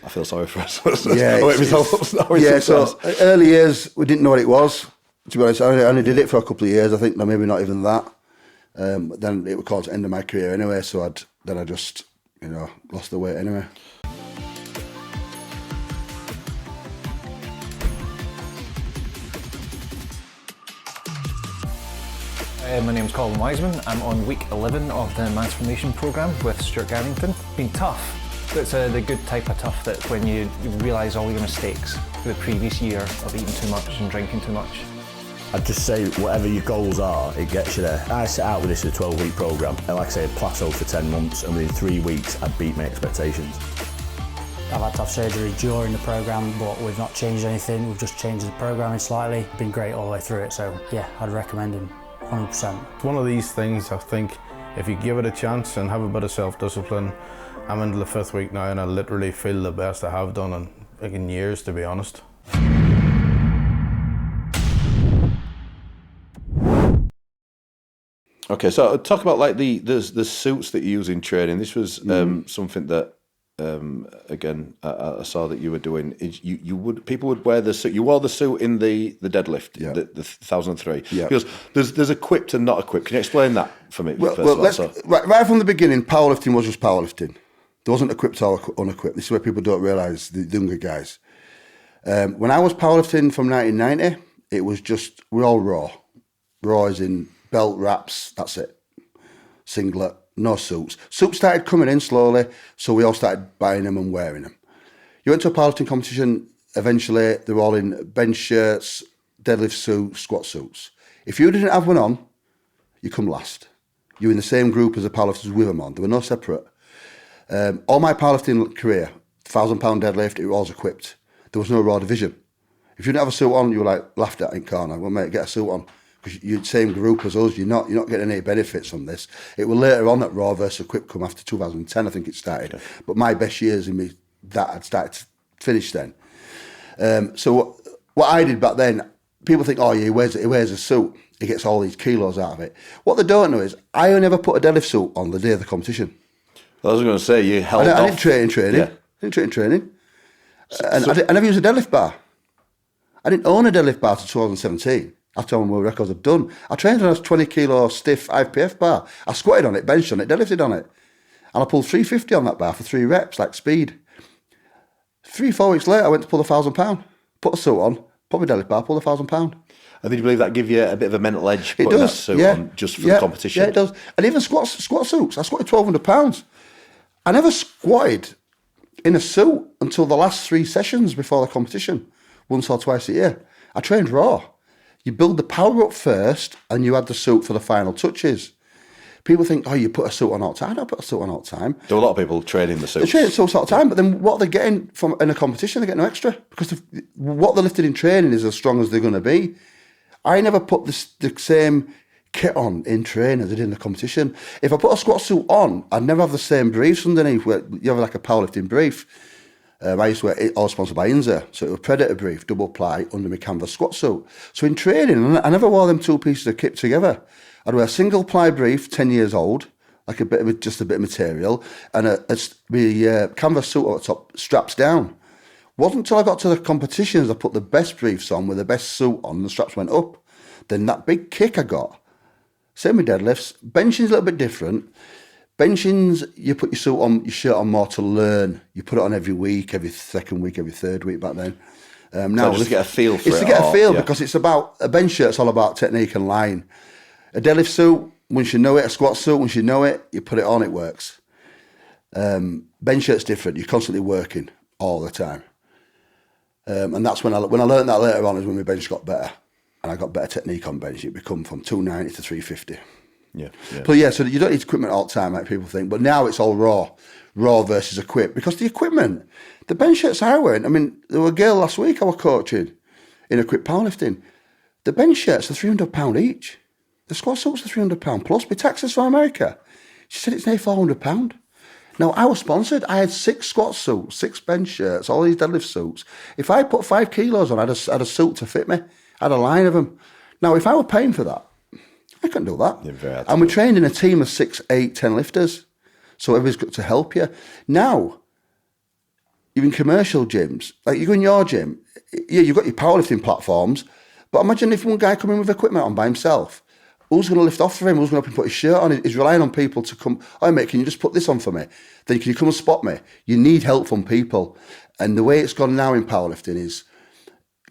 I feel sorry for us. I wake myself up snoring sometimes. So early years, we didn't know what it was. To be honest, I only did it for a couple of years. I think maybe not even that. Then it was called the end of my career anyway, so I just, lost the weight anyway. My name's Colin Wiseman. I'm on week 11 of the Transformation programme with Stuart Garrington. Been tough, but it's the good type of tough that when you realise all your mistakes the previous year of eating too much and drinking too much. I'd just say whatever your goals are, it gets you there. I set out with this as a 12-week programme, and like I say, I plateaued for 10 months, and within 3 weeks, I'd beat my expectations. I've had to have surgery during the programme, but we've not changed anything. We've just changed the programming slightly. Been great all the way through it, so yeah, I'd recommend him 100%. It's one of these things, I think, if you give it a chance and have a bit of self-discipline. I'm into the 5th week now and I literally feel the best I have done in years, to be honest. Okay, so talk about like the suits that you use in training. This was something that again I saw that you were doing. People would wear the suit. You wore the suit in the deadlift, the 1003. Yeah. Because there's equipped and not equipped. Can you explain that for me? Right from the beginning, powerlifting was just powerlifting. There wasn't equipped or unequipped. This is where people don't realise, the younger guys. When I was powerlifting from 1990, it was just, we're all raw. Raw as in belt, wraps, that's it. Singlet, no suits. Suits started coming in slowly, so we all started buying them and wearing them. You went to a powerlifting competition, eventually they're all in bench shirts, deadlift suits, squat suits. If you didn't have one on, you come last. You were in the same group as the powerlifters with them on. There were no separate. All my powerlifting career, 1,000 pound deadlift, it was equipped. There was no raw division. If you didn't have a suit on, you were like laughed at in corner. Well, mate, get a suit on. Because you're the same group as us, you're not getting any benefits from this. It was later on that raw versus equipped come after 2010, I think it started. Okay. But my best years in me, that had started to finish then. So what I did back then, people think, oh yeah, he wears a suit, he gets all these kilos out of it. What they don't know is, I only ever put a deadlift suit on the day of the competition. I was going to say, you held off. I didn't train in training. Yeah. I didn't train in training. I never used a deadlift bar. I didn't own a deadlift bar until 2017. After all my records I've done. I trained on a 20 kilo stiff IPF bar. I squatted on it, benched on it, deadlifted on it. And I pulled 350 on that bar for 3 reps, like speed. 3-4 weeks later, I went to pull 1,000 pound. Put a suit on, put my deadlift bar, pulled 1,000 pound. And did you believe that give you a bit of a mental edge putting that suit on just for the competition? Yeah, it does. And even squat suits. I squatted 1,200 pounds. I never squatted in a suit until the last 3 sessions before the competition, once or twice a year. I trained raw. You build the power up first and you add the suit for the final touches. People think, oh, you put a suit on all the time. I don't put a suit on all the time. There are a lot of people training the suits. They train suits all the time, but then what they're getting from in a competition, they get no extra because what they're lifting in training is as strong as they're going to be. I never put the same kit on in training as I did in the competition. If I put a squat suit on, I'd never have the same briefs underneath where you have like a powerlifting brief. I used to wear it, all sponsored by Inza, so it was Predator brief, double ply, under my canvas squat suit. So in training, I never wore them 2 pieces of kit together. I'd wear a single ply brief, 10 years old, like just a bit of material, and a canvas suit at the top, straps down. Wasn't until I got to the competitions I put the best briefs on with the best suit on, and the straps went up. Then that big kick I got. Same with deadlifts. Benching's a little bit different. Benchings, you put your suit on, your shirt on more to learn. You put it on every week, every second week, every third week back then. Now just to get a feel for it. It's to get a feel because it's about, a bench shirt's all about technique and line. A deadlift suit, once you know it, a squat suit, once you know it, you put it on, it works. Bench shirt's different. You're constantly working all the time. And that's when I learned that later on is when my bench got better. And I got better technique on bench. It become from 290 to 350. Yeah. But so you don't need equipment all the time like people think. But now it's all raw versus equipped. Because the equipment, the bench shirts I wear, I mean, there was a girl last week I was coaching in equipped powerlifting. The bench shirts are £300 each. The squat suits are £300 plus. With taxes from America. She said it's nearly £400. Now, I was sponsored. I had 6 squat suits, 6 bench shirts, all these deadlift suits. If I put 5 kilos on, I had a suit to fit me. I had a line of them. Now, if I were paying for that, I couldn't do that. And we trained in a team of 6, 8, 10 lifters. So everybody's got to help you. Now, you're in commercial gyms. Like you go in your gym, yeah, you've got your powerlifting platforms. But imagine if one guy come in with equipment on by himself. Who's going to lift off for him? Who's going to put his shirt on? He's relying on people to come, oh mate, can you just put this on for me? Then can you come and spot me? You need help from people. And the way it's gone now in powerlifting is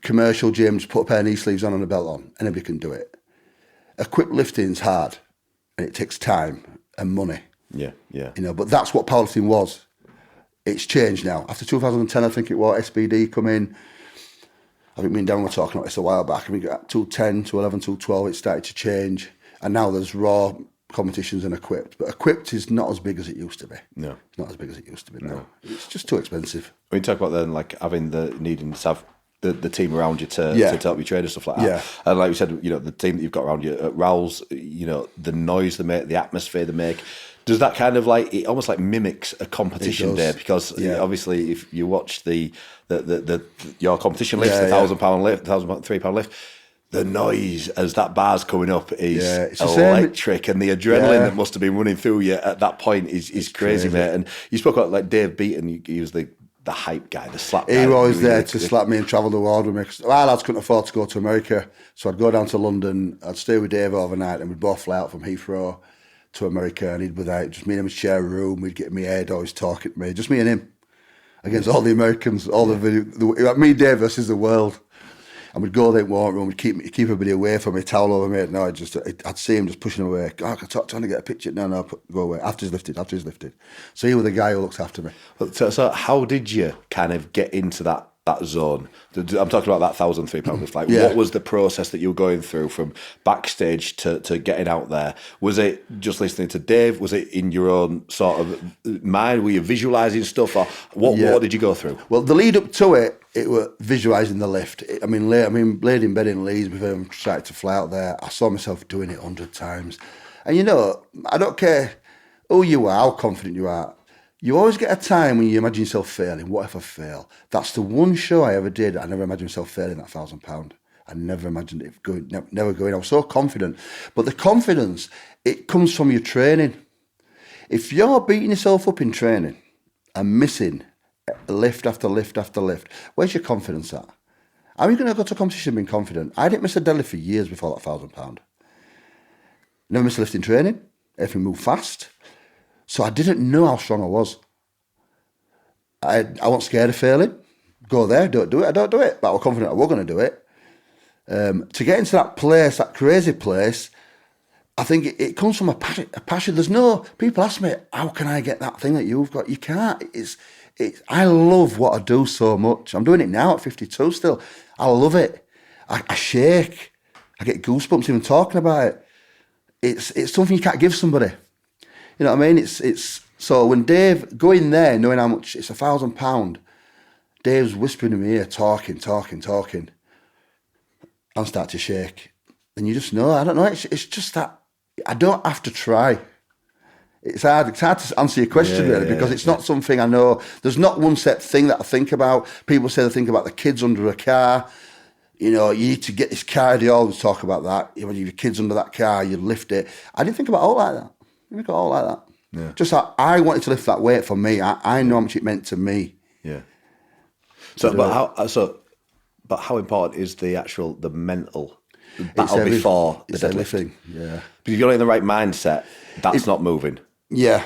commercial gyms, put a pair of knee sleeves on and a belt on. Anybody can do it. Equipped lifting's hard and it takes time and money. Yeah. But that's what powerlifting was. It's changed now. After 2010, I think it was, SBD come in. I think me and Dan were talking about this a while back. I mean, 2010, 2011, 2012, it started to change. And now there's raw competitions than Equipped. But Equipped is not as big as it used to be. No. It's not as big as it used to be, no. It's just too expensive. When you talk about then, like, having needing to have the team around you to help you train and stuff like that. Yeah. And like you said, you know, the team that you've got around you at Rowell's, you know, the noise they make, the atmosphere they make, does that kind of like, it almost like mimics a competition day? Because obviously if you watch your competition lifts, the £1,000 lift, £3 lift, the noise as that bar's coming up is electric, and the adrenaline that must have been running through you at that point is crazy, mate. And you spoke about like Dave Beaton, he was the hype guy, the slap guy. He was always there to slap me and travel the world with me. Cause our lads couldn't afford to go to America, so I'd go down to London, I'd stay with Dave overnight, and we'd both fly out from Heathrow to America, and he'd be there, just me and him would share a room, we'd get in my head, always talking to me, just me and him, against all the Americans, all me, Dave versus the world. And we'd go there in one room, we'd keep everybody away from me, towel over me. No, I'd see him just pushing away. Oh, I can talk, trying to get a picture. No, go away. After he's lifted. So he was the guy who looks after me. So how did you kind of get into that zone? I'm talking about that £1,003 lift. Like, what was the process that you were going through from backstage to getting out there? Was it just listening to Dave? Was it in your own sort of mind? Were you visualising stuff? Or what did you go through? Well, the lead up to it was visualising the lift. I mean, laid in bed in Leeds before I tried to fly out there. I saw myself doing it 100 times. And you know, I don't care who you are, how confident you are. You always get a time when you imagine yourself failing. What if I fail? That's the one show I ever did. I never imagined myself failing that £1,000. I never imagined it going, never going. I was so confident. But the confidence, it comes from your training. If you're beating yourself up in training and missing lift after lift after lift, where's your confidence at? How are you going to go to a competition being confident? I didn't miss a deadlift for years before that £1,000. Never missed a lift in training. Everything moved fast. So I didn't know how strong I was. I wasn't scared of failing. Go there, don't do it, I don't do it. But I was confident I was going to do it. To get into that place, that crazy place, I think it comes from a passion. There's no, people ask me, how can I get that thing that you've got? You can't. I love what I do so much. I'm doing it now at 52 still. I love it. I shake. I get goosebumps even talking about it. It's something you can't give somebody. You know what I mean? It's so when Dave go in there knowing how much it's £1,000, Dave's whispering in my ear, talking. I'll start to shake. And you just know, I don't know, it's just that I don't have to try. It's hard to answer your question because it's not something I know. There's not one set thing that I think about. People say they think about the kids under a car. You know, you need to get this car. They always talk about that. When your kids under that car, you lift it. I didn't think about all like that. I didn't think about all like that. Yeah. Just that I wanted to lift that weight for me. I know how much it meant to me. Yeah. So, but how important is the mental battle before the deadlifting? Yeah. Because if you're not in the right mindset, that's not moving. Yeah.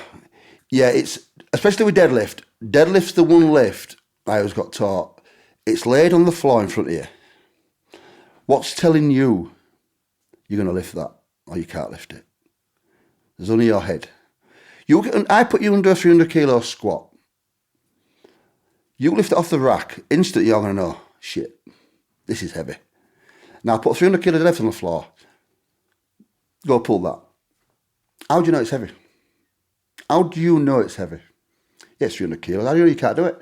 It's especially with deadlift. Deadlift's the one lift I always got taught. It's laid on the floor in front of you. What's telling you you're going to lift that or you can't lift it? There's only your head. I put you under a 300 kilo squat. You lift it off the rack, instantly you're going to know, shit, this is heavy. Now put 300 kilo deadlift on the floor. Go pull that. How do you know it's heavy? How do you know it's heavy? Yeah, it's 300 kilos. How do you know you can't do it?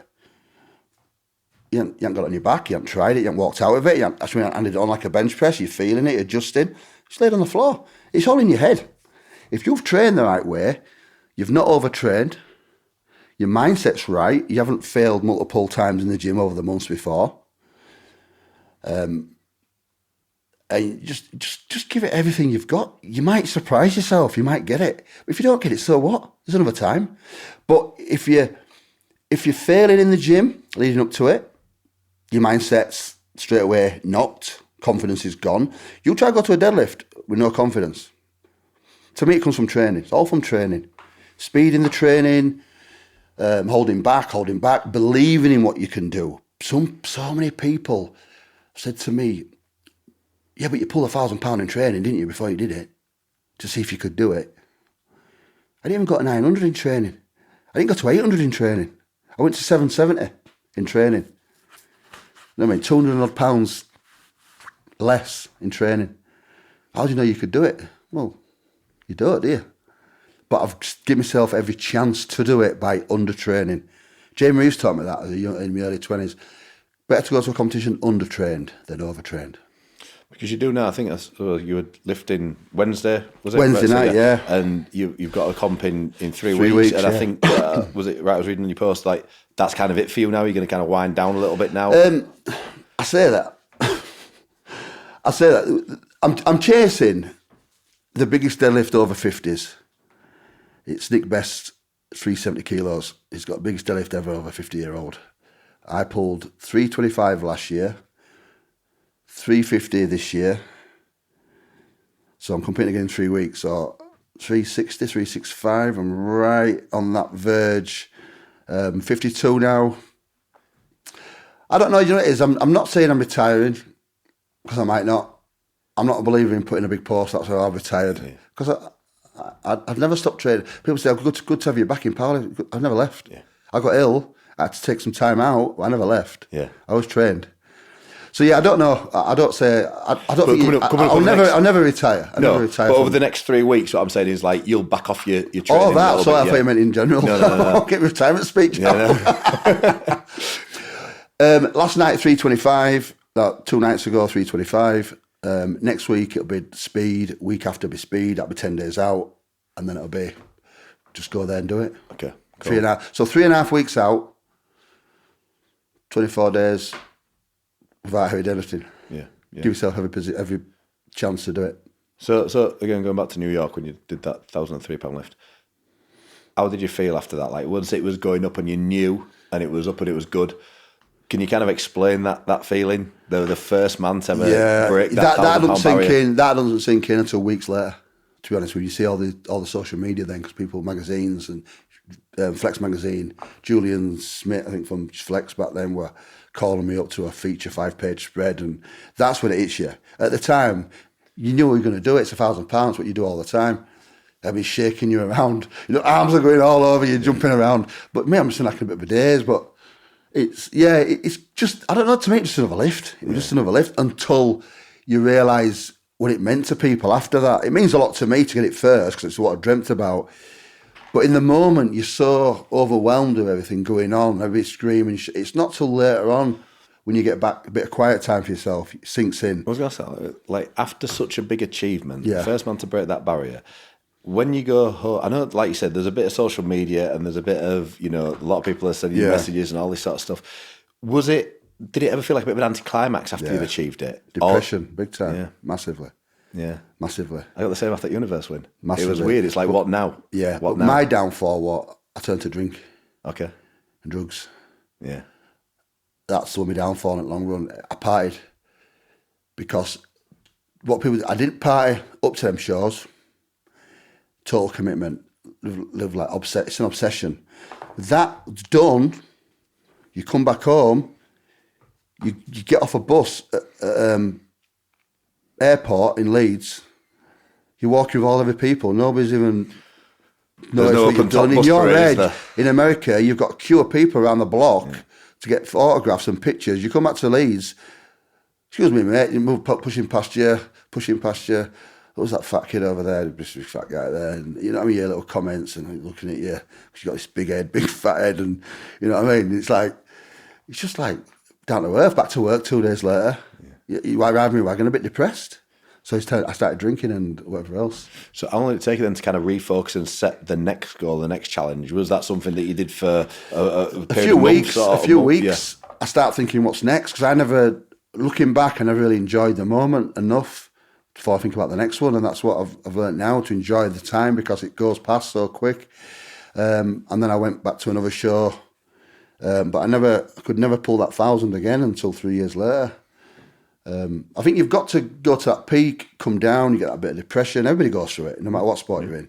You haven't got it on your back, you haven't tried it, you haven't walked out of it, you haven't handed it on like a bench press, you're feeling it, adjusting. It's laid on the floor. It's all in your head. If you've trained the right way, you've not overtrained, your mindset's right, you haven't failed multiple times in the gym over the months before, and just give it everything you've got. You might surprise yourself, you might get it. But if you don't get it, so what? There's another time. But if you're failing in the gym leading up to it, your mindset's straight away knocked, confidence is gone. You try to go to a deadlift with no confidence. To me, it comes from training. It's all from training. Speed in the training, holding back, believing in what you can do. So many people said to me, yeah, but you pulled £1,000 in training, didn't you, before you did it, to see if you could do it. I didn't even got 900 in training. I didn't go to 800 in training. I went to 770 in training. You know what I mean? 200 odd pounds less in training. How do you know you could do it? Well, you don't, do you? but I've just given myself every chance to do it by undertraining. Jamie Reeves taught me that as a young, in my early 20s. Better to go to a competition undertrained than overtrained. Because you do now, I think you were lifting Wednesday, was it? Wednesday night, yeah. And you've got a comp in 3 weeks. And yeah. I think, was it right, I was reading in your post, like, that's kind of it for you now? You're going to kind of wind down a little bit now? I say that. I'm chasing the biggest deadlift over 50s. It's Nick Best's 370 kilos. He's got the biggest deadlift ever over a 50-year-old. I pulled 325 last year, 350 this year. So I'm competing again in 3 weeks. So 360, 365, I'm right on that verge. 52 now. I don't know, you know what it is? I'm not saying I'm retiring, because I might not. I'm not a believer in putting a big post, that's why I've retired. Because I've never stopped training. People say, good to have you back in powerlifting. I've never left. Yeah. I got ill, I had to take some time out, but I never left. Yeah. I was trained. So yeah, I don't know. I don't say. I don't think. I'll never retire. Never retire. But over the next 3 weeks, what I'm saying is like you'll back off your training. Oh, that. So I thought you meant in general. No. I'll get retirement speech. Yeah, last night 325. 2 nights ago 325. Next week it'll be speed. Week after it'll be speed. That'll be 10 days out, and then it'll be just go there and do it. Okay. Cool. 3.5. So 3.5 weeks out. 24 days. Without heavy deadlifting. Yeah. Give yourself every chance to do it. So again, going back to New York when you did that 1,003 pound lift, how did you feel after that? Like once it was going up and you knew and it was up and it was good, can you kind of explain that feeling? The first man to ever break that doesn't sink in. That doesn't sink in until weeks later. To be honest with you, see all the social media then, because people, magazines and Flex magazine, Julian Smith, I think from Flex back then, were calling me up to a feature 5-page spread, and that's when it hits you. At the time, you knew you were going to do it. It's £1,000, what you do all the time. I'd be shaking you around. Arms are going all over you, jumping around. But me, I'm just like a bit of a daze. But it's just, I don't know, to me, it's just another lift. It was just another lift until you realise what it meant to people after that. It means a lot to me to get it first, because it's what I dreamt about. But in the moment, you're so overwhelmed with everything going on, every screaming. It's not till later on when you get back a bit of quiet time for yourself, it sinks in. I was going to say, like, after such a big achievement, the first man to break that barrier, when you go home, I know, like you said, there's a bit of social media and there's a bit of, a lot of people are sending you messages and all this sort of stuff. Did it ever feel like a bit of an anticlimax after you've achieved it? Depression, big time, massively. Yeah. Massively. I got the same after Universe win. Massively. It was weird. It's like, what now? Yeah. What now? My downfall was I turned to drink. Okay. And drugs. Yeah. That's my downfall in the long run. I partied because I didn't party up to them shows. Total commitment. Live like it's an obsession. That's done. You come back home. You get off a bus at airport in Leeds. You're walking with all other people. Nobody's even noticed what you've done. In your age, in America, you've got a queue of people around the block to get autographs and pictures. You come back to Leeds. Excuse me, mate. You move pushing past you. What was that fat kid over there? This fat guy there. And you know what I mean? Your little comments and looking at you. Because you got this big head, big fat head, and you know what I mean? It's just like down to earth. Back to work 2 days later. You arrived in my wagon a bit depressed. So I started drinking and whatever else. So how long did it take you then to kind of refocus and set the next goal, the next challenge? Was that something that you did for a few weeks? A few weeks. Yeah. I started thinking what's next, because looking back, I never really enjoyed the moment enough before I think about the next one. And that's what I've learned now, to enjoy the time, because it goes past so quick. And then I went back to another show. But I could never pull that 1,000 again until 3 years later. I think you've got to go to that peak, come down, you get that bit of depression. Everybody goes through it, no matter what sport you're in.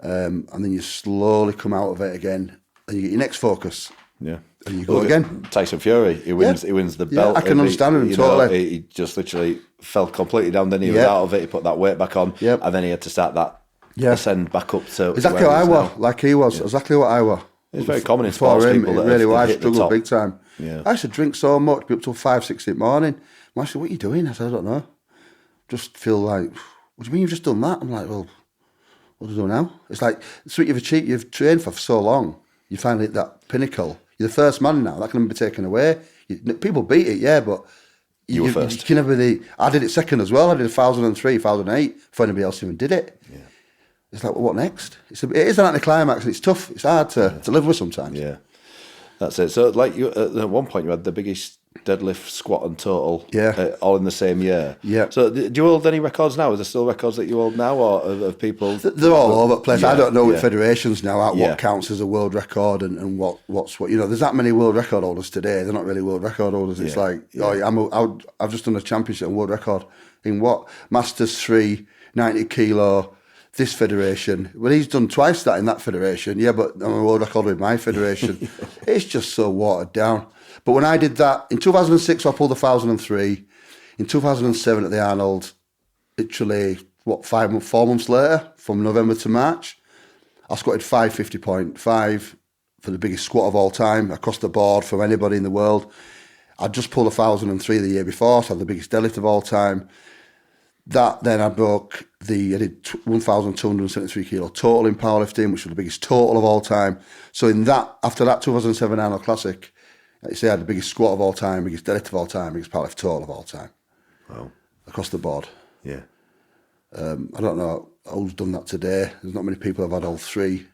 And then you slowly come out of it again, and you get your next focus. Yeah. And you go again. Tyson Fury, he wins the belt. I can understand him totally. He just literally fell completely down, then he was out of it, he put that weight back on, and then he had to start that ascend back up to exactly what I was, like he was, exactly what I was. It's very common in sports people that really have hit struggled big time. Yeah. I used to drink so much, be up till 5, 6 in the morning. I said, what are you doing? I said, I don't know. Just feel like, what do you mean you've just done that? I'm like, well, what do I do now? It's like, it's what you've trained for so long. You finally hit that pinnacle. You're the first man now. That can be taken away. People beat it, yeah, but you were first. You can never be I did it second as well. I did 1003, 1008 before anybody else even did it. Yeah. It's like, well, what next? It is an anticlimax, and it's tough. It's hard to live with sometimes. Yeah, that's it. So, like, you at one point, you had the biggest deadlift, squat, and total, all in the same year. Yeah. So, do you hold any records now? Is there still records that you hold now, or of people? They're all over the place. Yeah, I don't know with federations now Yeah. what counts as a world record and what's what. You know, there's that many world record holders today. They're not really world record holders. It's like, I've just done a championship and world record in what? Masters 3, 90 kilo. This federation, well, he's done twice that in that federation. Yeah, but I'm a world record with my federation. It's just so watered down. But when I did that in 2006, I pulled 1003. In 2007 at the Arnold, literally 4 months later, from November to March, I squatted 550.5 for the biggest squat of all time across the board from anybody in the world. I'd just pulled 1003 the year before, so I had the biggest deadlift of all time. That then I did 1,273 kilo total in powerlifting, which was the biggest total of all time. So after that 2007 Arnold Classic, like you say, I had the biggest squat of all time, biggest deadlift of all time, biggest powerlift total of all time. Wow. Across the board. Yeah. I don't know who's done that today. There's not many people who've had all three.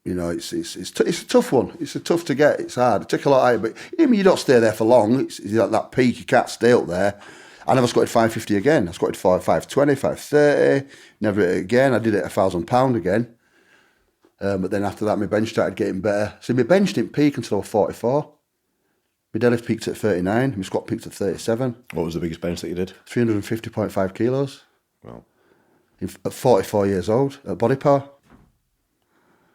You know, it's a tough one. It's tough to get. It's hard. It takes a lot out, but you don't stay there for long. It's at that peak. You can't stay up there. I never squatted 550 again. I squatted 520, 530, never hit it again. I did it at £1,000 again. But then after that, my bench started getting better. So my bench didn't peak until I was 44. My deadlift peaked at 39. My squat peaked at 37. What was the biggest bench that you did? 350.5 kilos. Wow. At 44 years old, at body power.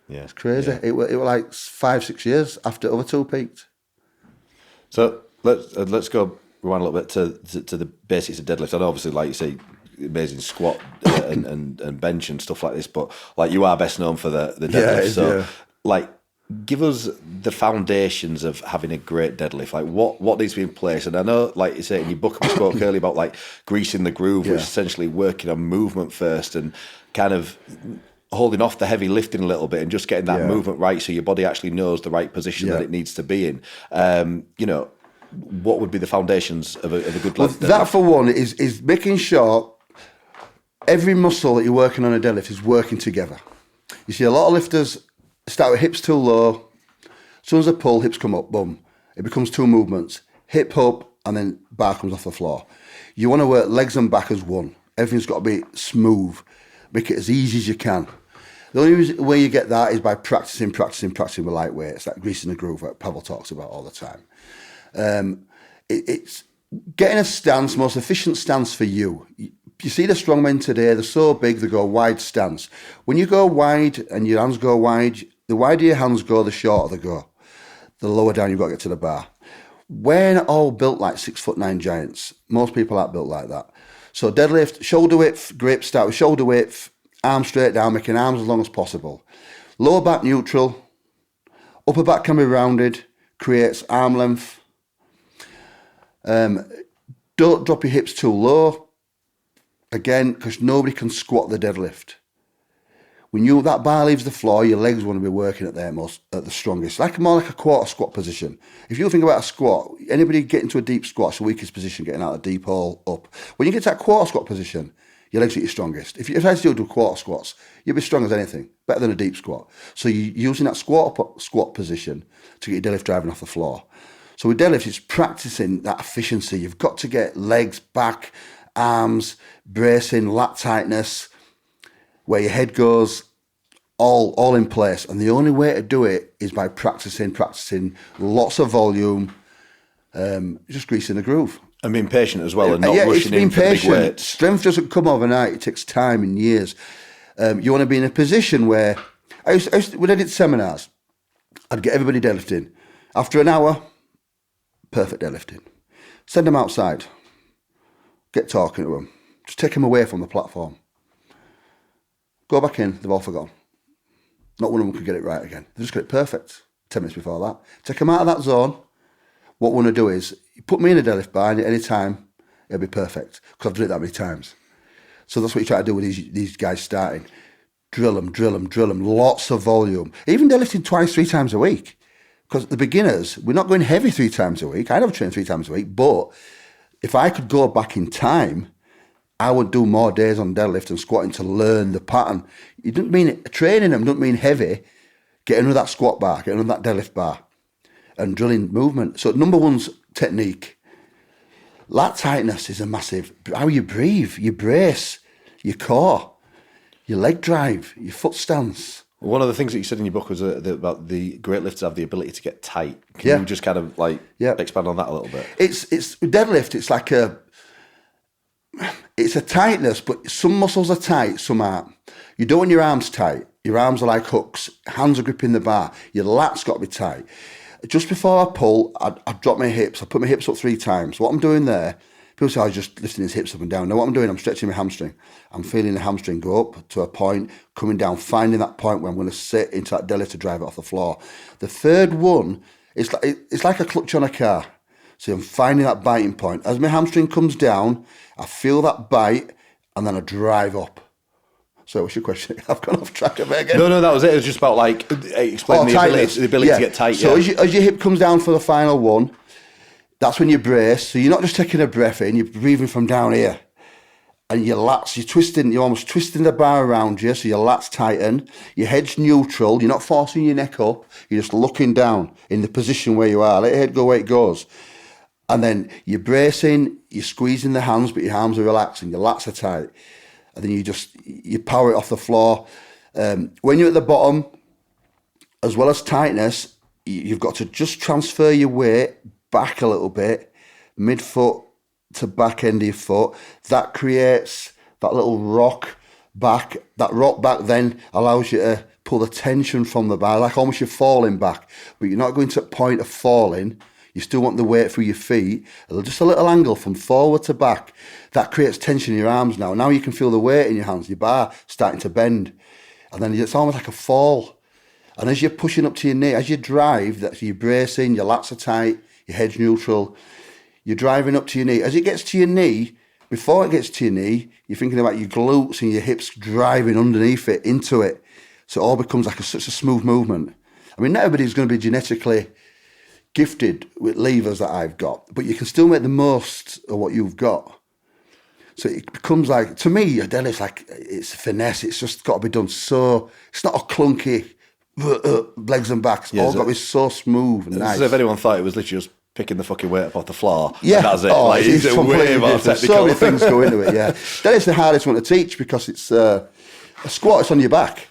Yeah. It's crazy. Yeah. It was like 5-6 years after the other two peaked. So let's go rewind a little bit to the basics of deadlift. I know, obviously, like you say, amazing squat and bench and stuff like this, but like you are best known for the deadlift. Like, give us the foundations of having a great deadlift. Like, what needs to be in place? And I know, like you say in your book, we spoke earlier about like greasing the groove, which is essentially working on movement first and kind of holding off the heavy lifting a little bit and just getting that movement right, so your body actually knows the right position that it needs to be in. You know, what would be the foundations of a good deadlift? That, for one, is making sure every muscle that you're working on a deadlift is working together. You see a lot of lifters start with hips too low. As soon as they pull, hips come up, boom. It becomes two movements. Hip up, and then bar comes off the floor. You want to work legs and back as one. Everything's got to be smooth. Make it as easy as you can. The only way you get that is by practicing with light weights, like greasing the groove, like Pavel talks about all the time. It's getting a stance, most efficient stance for you. You see the strongmen today, they're so big, they go wide stance. When you go wide and your hands go wide, the wider your hands go, the shorter they go. The lower down you've got to get to the bar. We're not all built like 6'9" giants. Most people aren't built like that. So deadlift, shoulder width, grip, start with shoulder width, arms straight down, making arms as long as possible. Lower back neutral, upper back can be rounded, creates arm length. Don't drop your hips too low. Again, because nobody can squat the deadlift. When that bar leaves the floor, your legs want to be working at the strongest. More like a quarter squat position. If you think about a squat, anybody get into a deep squat, it's the weakest position, getting out of the deep hole up. When you get to that quarter squat position, your legs are your strongest. If you try to do quarter squats, you'll be strong as anything, better than a deep squat. So you're using that squat position to get your deadlift driving off the floor. So with deadlift, it's practicing that efficiency. You've got to get legs, back, arms, bracing, lat tightness, where your head goes, all in place. And the only way to do it is by practicing, lots of volume, just greasing the groove. And being patient as well, and not rushing in for the big weights. Strength doesn't come overnight. It takes time and years. You want to be in a position where, when I did seminars, I'd get everybody deadlifting. After an hour, perfect deadlifting. Send them outside. Get talking to them. Just take them away from the platform. Go back in, they've all forgotten. Not one of them could get it right again. They just got it perfect 10 minutes before that. Take them out of that zone. What we want to do is, you put me in a deadlift bar, and at any time, it'll be perfect, because I've done it that many times. So that's what you try to do with these guys starting. Drill them, lots of volume. Even deadlifting 2-3 times a week. Because the beginners, we're not going heavy 3 times a week. I never train 3 times a week, but if I could go back in time, I would do more days on deadlift and squatting to learn the pattern. You don't mean training them, don't mean heavy. Get under that squat bar, get under that deadlift bar, and drilling movement. So number one's technique. Lat tightness is a massive. How you breathe, you brace, your core, your leg drive, your foot stance. One of the things that you said in your book was about the great lifters have the ability to get tight. Can you just kind of expand on that a little bit? It's deadlift. It's like it's a tightness, but some muscles are tight, some aren't. You don't want your arms tight. Your arms are like hooks. Hands are gripping the bar. Your lat's got to be tight. Just before I pull, I drop my hips. I put my hips up 3 times. What I'm doing there, people say I was just lifting his hips up and down. No, what I'm doing, I'm stretching my hamstring. I'm feeling the hamstring go up to a point, coming down, finding that point where I'm going to sit into that deadlift to drive it off the floor. The third one, it's like a clutch on a car. So I'm finding that biting point. As my hamstring comes down, I feel that bite, and then I drive up. So what's your question? I've gone off track of it again. No, that was it. It was just about explaining the ability to get tight. So as your hip comes down for the final one, that's when you brace. So you're not just taking a breath in, you're breathing from down here. And your lats, you're almost twisting the bar around you, so your lats tighten. Your head's neutral, you're not forcing your neck up, you're just looking down in the position where you are. Let your head go where it goes. And then you're bracing, you're squeezing the hands, but your arms are relaxing, your lats are tight. And then you power it off the floor. When you're at the bottom, as well as tightness, you've got to just transfer your weight back a little bit, mid-foot to back end of your foot. That creates that little rock back. That rock back then allows you to pull the tension from the bar, like almost you're falling back, but you're not going to a point of falling. You still want the weight through your feet. Just a little angle from forward to back. That creates tension in your arms now. Now you can feel the weight in your hands, your bar starting to bend. And then it's almost like a fall. And as you're pushing up to your knee, as you drive, you're bracing, your lats are tight, your head's neutral, you're driving up to your knee. As it gets to your knee, before it gets to your knee, you're thinking about your glutes and your hips driving underneath it, into it. So it all becomes like such a smooth movement. I mean, not everybody's going to be genetically gifted with levers that I've got, but you can still make the most of what you've got. So it becomes like, to me, a deadlift's like, it's finesse. It's just got to be done so, it's not a clunky legs and backs. It's all got to be so smooth and nice. As if anyone thought it was literally just picking the fucking weight up off the floor. Yeah, that's it. It's completely different. So many things go into it. Yeah, deadlift's the hardest one to teach because it's a squat. It's on your back.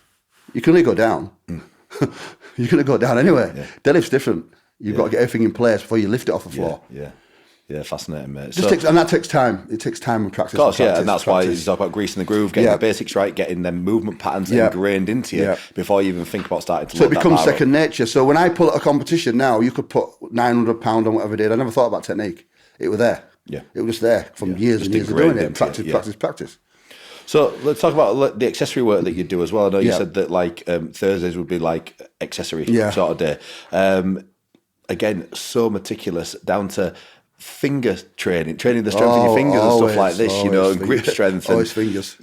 You can only go down. You're going to go down anyway. Yeah. Deadlift's different. You've got to get everything in place before you lift it off the floor. Yeah, fascinating, mate. And that takes time. It takes time and practice. Of course, and that's why you talk about greasing the groove, getting the basics right, getting them movement patterns ingrained into you before you even think about starting to. So it becomes second nature. So when I pull at a competition now, you could put 900 pound on whatever I did. I never thought about technique. It was there. Yeah, it was just there from years and years of doing it. Practice. So let's talk about the accessory work that you do as well. I know you said that Thursdays would be like accessory sort of day. Again, so meticulous, down to finger training the strength of your fingers and stuff like this, and grip strength. Always fingers.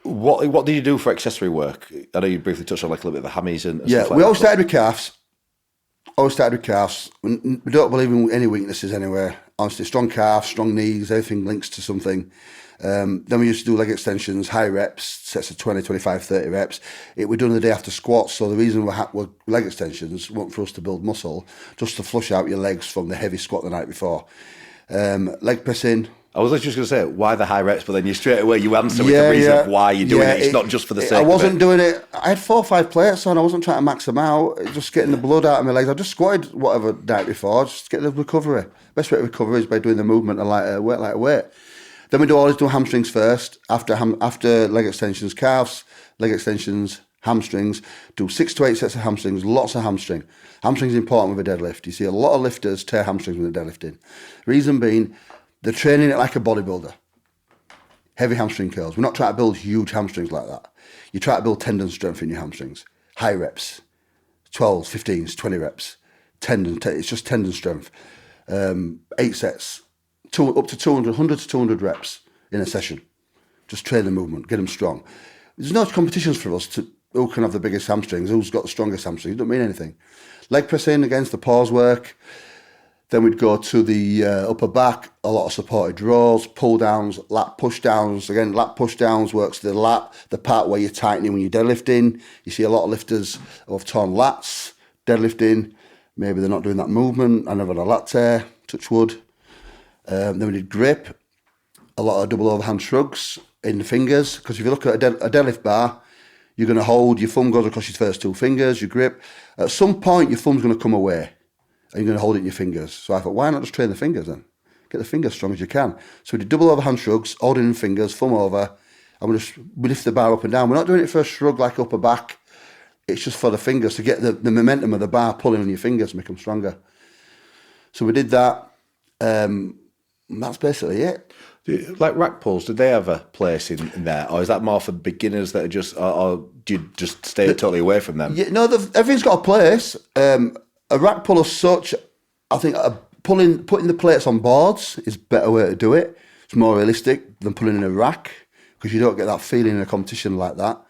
What did you do for accessory work? I know you briefly touched on a little bit of the hammies and stuff like that. We always started with calves. We don't believe in any weaknesses anywhere. Honestly, strong calves, strong knees, everything links to something. Then we used to do leg extensions, high reps, sets of 20, 25, 30 reps. We're done the day after squats, so the reason we're leg extensions weren't for us to build muscle, just to flush out your legs from the heavy squat the night before. Leg pressing. I was just going to say, why the high reps, but then you straight away, you answer with the reason of why you're doing it. It's not just for the sake of it. I wasn't doing it. I had 4 or 5 plates on. I wasn't trying to max them out. Just getting the blood out of my legs. I just squatted whatever night before, just get the recovery. Best way to recover is by doing the movement and lighter weight. Then we always do hamstrings first. After leg extensions, calves, leg extensions, hamstrings. Do 6 to 8 sets of hamstrings, lots of hamstring. Hamstrings are important with a deadlift. You see a lot of lifters tear hamstrings when they're deadlifting. Reason being, they're training it like a bodybuilder. Heavy hamstring curls. We're not trying to build huge hamstrings like that. You try to build tendon strength in your hamstrings. High reps, 12s, 15s, 20 reps. It's just tendon strength. 8 sets. Up to 200, 100 to 200 reps in a session. Just train the movement, get them strong. There's no competitions for us to who can have the biggest hamstrings, who's got the strongest hamstrings. It don't mean anything. Leg press in against the pause work. Then we'd go to the upper back, a lot of supported rows, pull downs, lat push downs. Again, lat push downs works the lat, the part where you're tightening when you're deadlifting. You see a lot of lifters who have torn lats, deadlifting. Maybe they're not doing that movement. I never had a lat tear, touch wood. Then we did grip, a lot of double overhand shrugs in the fingers. Because if you look at a deadlift bar, you're going to hold, your thumb goes across your first two fingers, you grip. At some point, your thumb's going to come away and you're going to hold it in your fingers. So I thought, why not just train the fingers then? Get the fingers strong as you can. So we did double overhand shrugs, holding in fingers, thumb over, and we lift the bar up and down. We're not doing it for a shrug like upper back. It's just for the fingers to get the momentum of the bar pulling on your fingers, make them stronger. So we did that. And that's basically it. Like rack pulls, did they have a place in there? Or is that more for beginners that are just, or do you just stay totally away from them? Yeah, no, everything's got a place. A rack pull as such, I think putting the plates on boards is a better way to do it. It's more realistic than pulling in a rack because you don't get that feeling in a competition like that.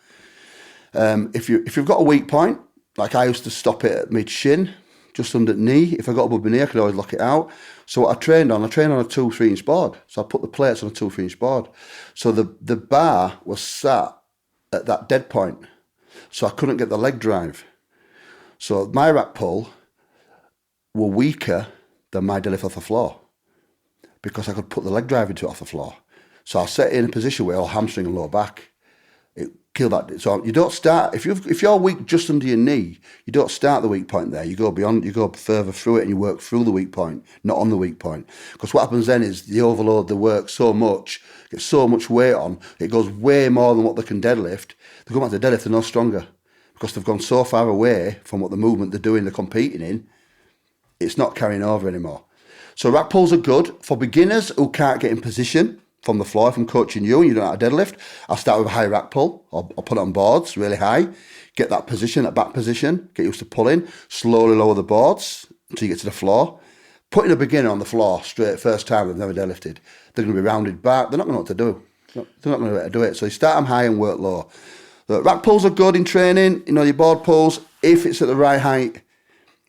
If you've got a weak point, like I used to stop it at mid-shin, just under the knee. If I got above my knee, I could always lock it out. So what I trained on a 2-3 inch board. So I put the plates on a 2-3 inch board. So the bar was sat at that dead point. So I couldn't get the leg drive. So my rack pull were weaker than my deadlift off the floor because I could put the leg drive into it off the floor. So I set it in a position where I'll hamstring and lower back. It killed that. So you don't start, if you're weak just under your knee, you don't start the weak point there. You go beyond, you go further through it and you work through the weak point, not on the weak point. Because what happens then is you overload the work so much, get so much weight on, it goes way more than what they can deadlift. They go back to deadlift, they're no stronger because they've gone so far away from what the movement they're doing, they're competing in, it's not carrying over anymore. So rack pulls are good for beginners who can't get in position from the floor. If I'm coaching you and you don't know how to deadlift, I'll start with a high rack pull. I'll put it on boards really high, get that position, that back position, get used to pulling, slowly lower the boards until you get to the floor. Putting a beginner on the floor straight first time they've never deadlifted, they're going to be rounded back. They're not going to know what to do. They're not going to know how to do it. So you start them high and work low. The rack pulls are good in training, your board pulls, if it's at the right height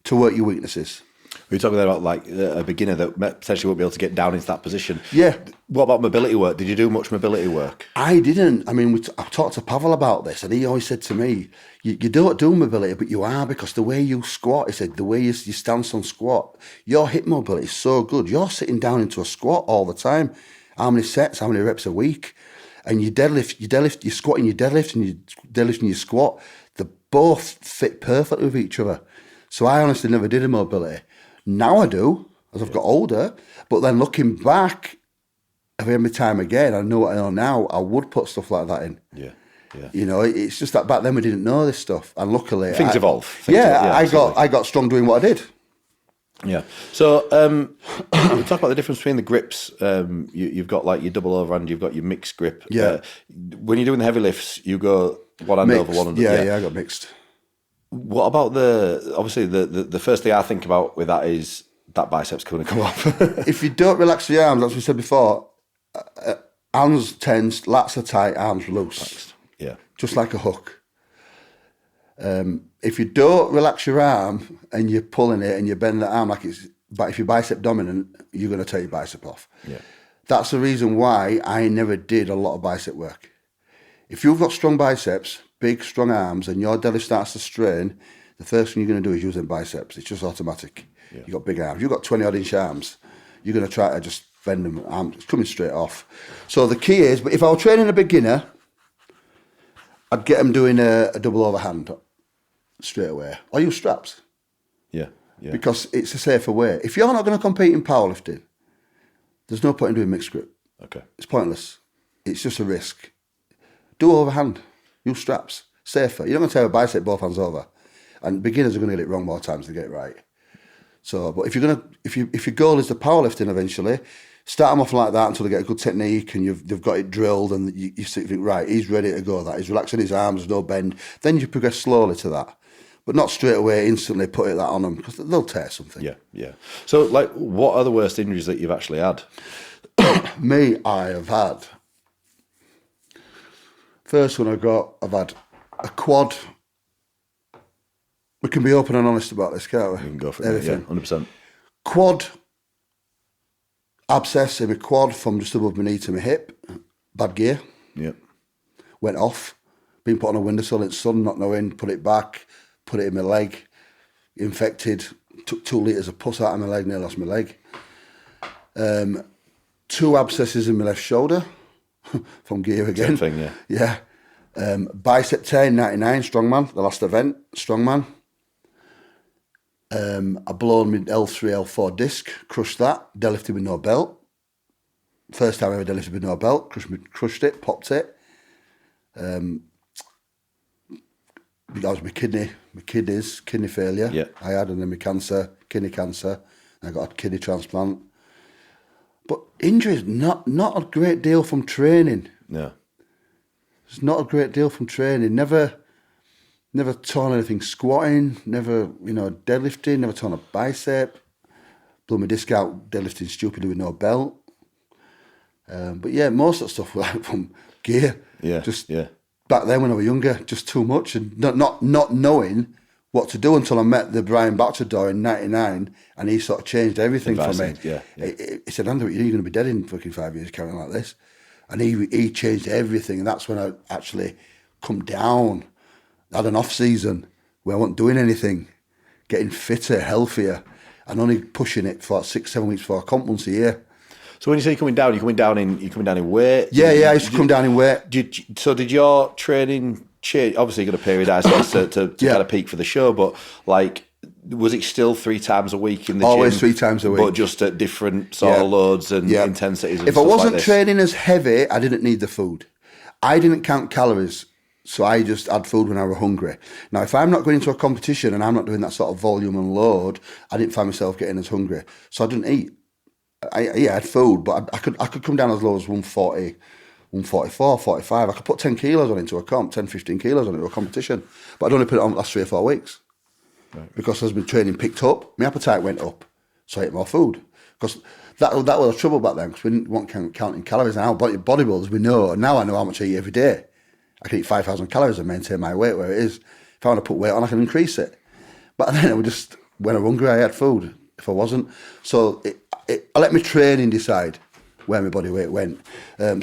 to work your weaknesses. We're talking about like a beginner that potentially won't be able to get down into that position. Yeah. What about mobility work? Did you do much mobility work? I didn't. I mean, I talked to Pavel about this, and he always said to me, you don't do mobility, but you are, because the way you squat, he said, the way you stance on squat, your hip mobility is so good. You're sitting down into a squat all the time. How many sets, how many reps a week? And you deadlift, you squat and you deadlift, and you deadlift and you squat. They both fit perfectly with each other. So I honestly never did a mobility. Now I do, as I've got older, but then looking back, every time again, I know what I know now, I would put stuff like that in. Yeah. It's just that back then we didn't know this stuff, and luckily things evolve. I got strong doing what I did. Yeah. So we talk about the difference between the grips. You've got like your double overhand, you've got your mixed grip. Yeah. When you're doing the heavy lifts, you go one hand over one hand. Yeah, I got mixed. What about the first thing I think about with that is that biceps going to come off. If you don't relax the arms, as we said before, arms tense, lats are tight, arms loose. Yeah. Just like a hook. If you don't relax your arm and you're pulling it and you bend the arm but if you're bicep dominant, you're going to take your bicep off. Yeah. That's the reason why I never did a lot of bicep work. If you've got strong biceps, big, strong arms, and your deadlift starts to strain, the first thing you're going to do is use them biceps. It's just automatic. Yeah. You've got big arms. You've got 20-odd inch arms. You're going to try to just bend them. It's coming straight off. So the key is, but if I were training a beginner, I'd get them doing a double overhand straight away. Or use straps. Yeah. Because it's a safer way. If you're not going to compete in powerlifting, there's no point in doing mixed grip. Okay. It's pointless. It's just a risk. Do overhand. Use straps. Safer. You're not going to tear a bicep both hands over. And beginners are going to get it wrong more times than get it right. So, but if your goal is the powerlifting eventually, start them off like that until they get a good technique and they've got it drilled and you think, right, he's ready to go. That he's relaxing his arms, there's no bend. Then you progress slowly to that. But not straight away, instantly put that on them because they'll tear something. Yeah. So, like, what are the worst injuries that you've actually had? Me, I have had First one I've had a quad. We can be open and honest about this, can't we? You can go for it. Everything. Yeah, 100%. Quad abscess in my quad from just above my knee to my hip. Bad gear. Yep. Went off. Been put on a windowsill in the sun, not knowing. Put it back. Put it in my leg. Infected. Took 2 litres of pus out of my leg. Nearly lost my leg. 2 abscesses in my left shoulder from gear again. Same thing, yeah. Bicep tear in 99, Strongman, the last event, Strongman. I blown my L3, L4 disc, crushed that, deadlifted with no belt. First time I ever deadlifted with no belt, crushed it, popped it. That was my kidney failure. Yeah. I had, and then my kidney cancer. I got a kidney transplant. But injuries, not a great deal from training. No. It's not a great deal from training. Never torn anything squatting, never, deadlifting, never torn a bicep. Blew my disc out deadlifting stupidly with no belt. But yeah, most of the stuff was like from gear. Yeah. Back then when I was younger, just too much and not knowing what to do until I met the Brian Baxter in 99 and he sort of changed everything for me. Yeah. He said, Andrew, you're going to be dead in fucking 5 years carrying like this. And he changed everything. And that's when I actually come down. I had an off season where I wasn't doing anything, getting fitter, healthier, and only pushing it for like 6-7 weeks before I comp once a year. So when you say you're coming down in weight? Yeah, I used to come down in weight. Did your training change? Obviously, you're going to periodise it to kind of peak for the show, but like, was it still 3 times a week in the Always gym? 3 times a week. But just at different sort of loads and intensities and if I stuff wasn't like this? training as heavy, I didn't need the food. I didn't count calories, so I just had food when I was hungry. Now, if I'm not going into a competition and I'm not doing that sort of volume and load, I didn't find myself getting as hungry. So I didn't eat. I had food, but I could come down as low as 140, 144, 45. I could put 10 kilos on into a comp, 10, 15 kilos on into a competition. But I'd only put it on the last 3 or 4 weeks. Right. Because as my training picked up, my appetite went up. So I ate more food. Because that was the trouble back then, because we didn't want counting calories. And our bodybuilders, we know, and now I know how much I eat every day. I can eat 5,000 calories and maintain my weight where it is. If I want to put weight on, I can increase it. But then it would just, when I was hungry, I had food. If I wasn't. So I let my training decide where my body weight went.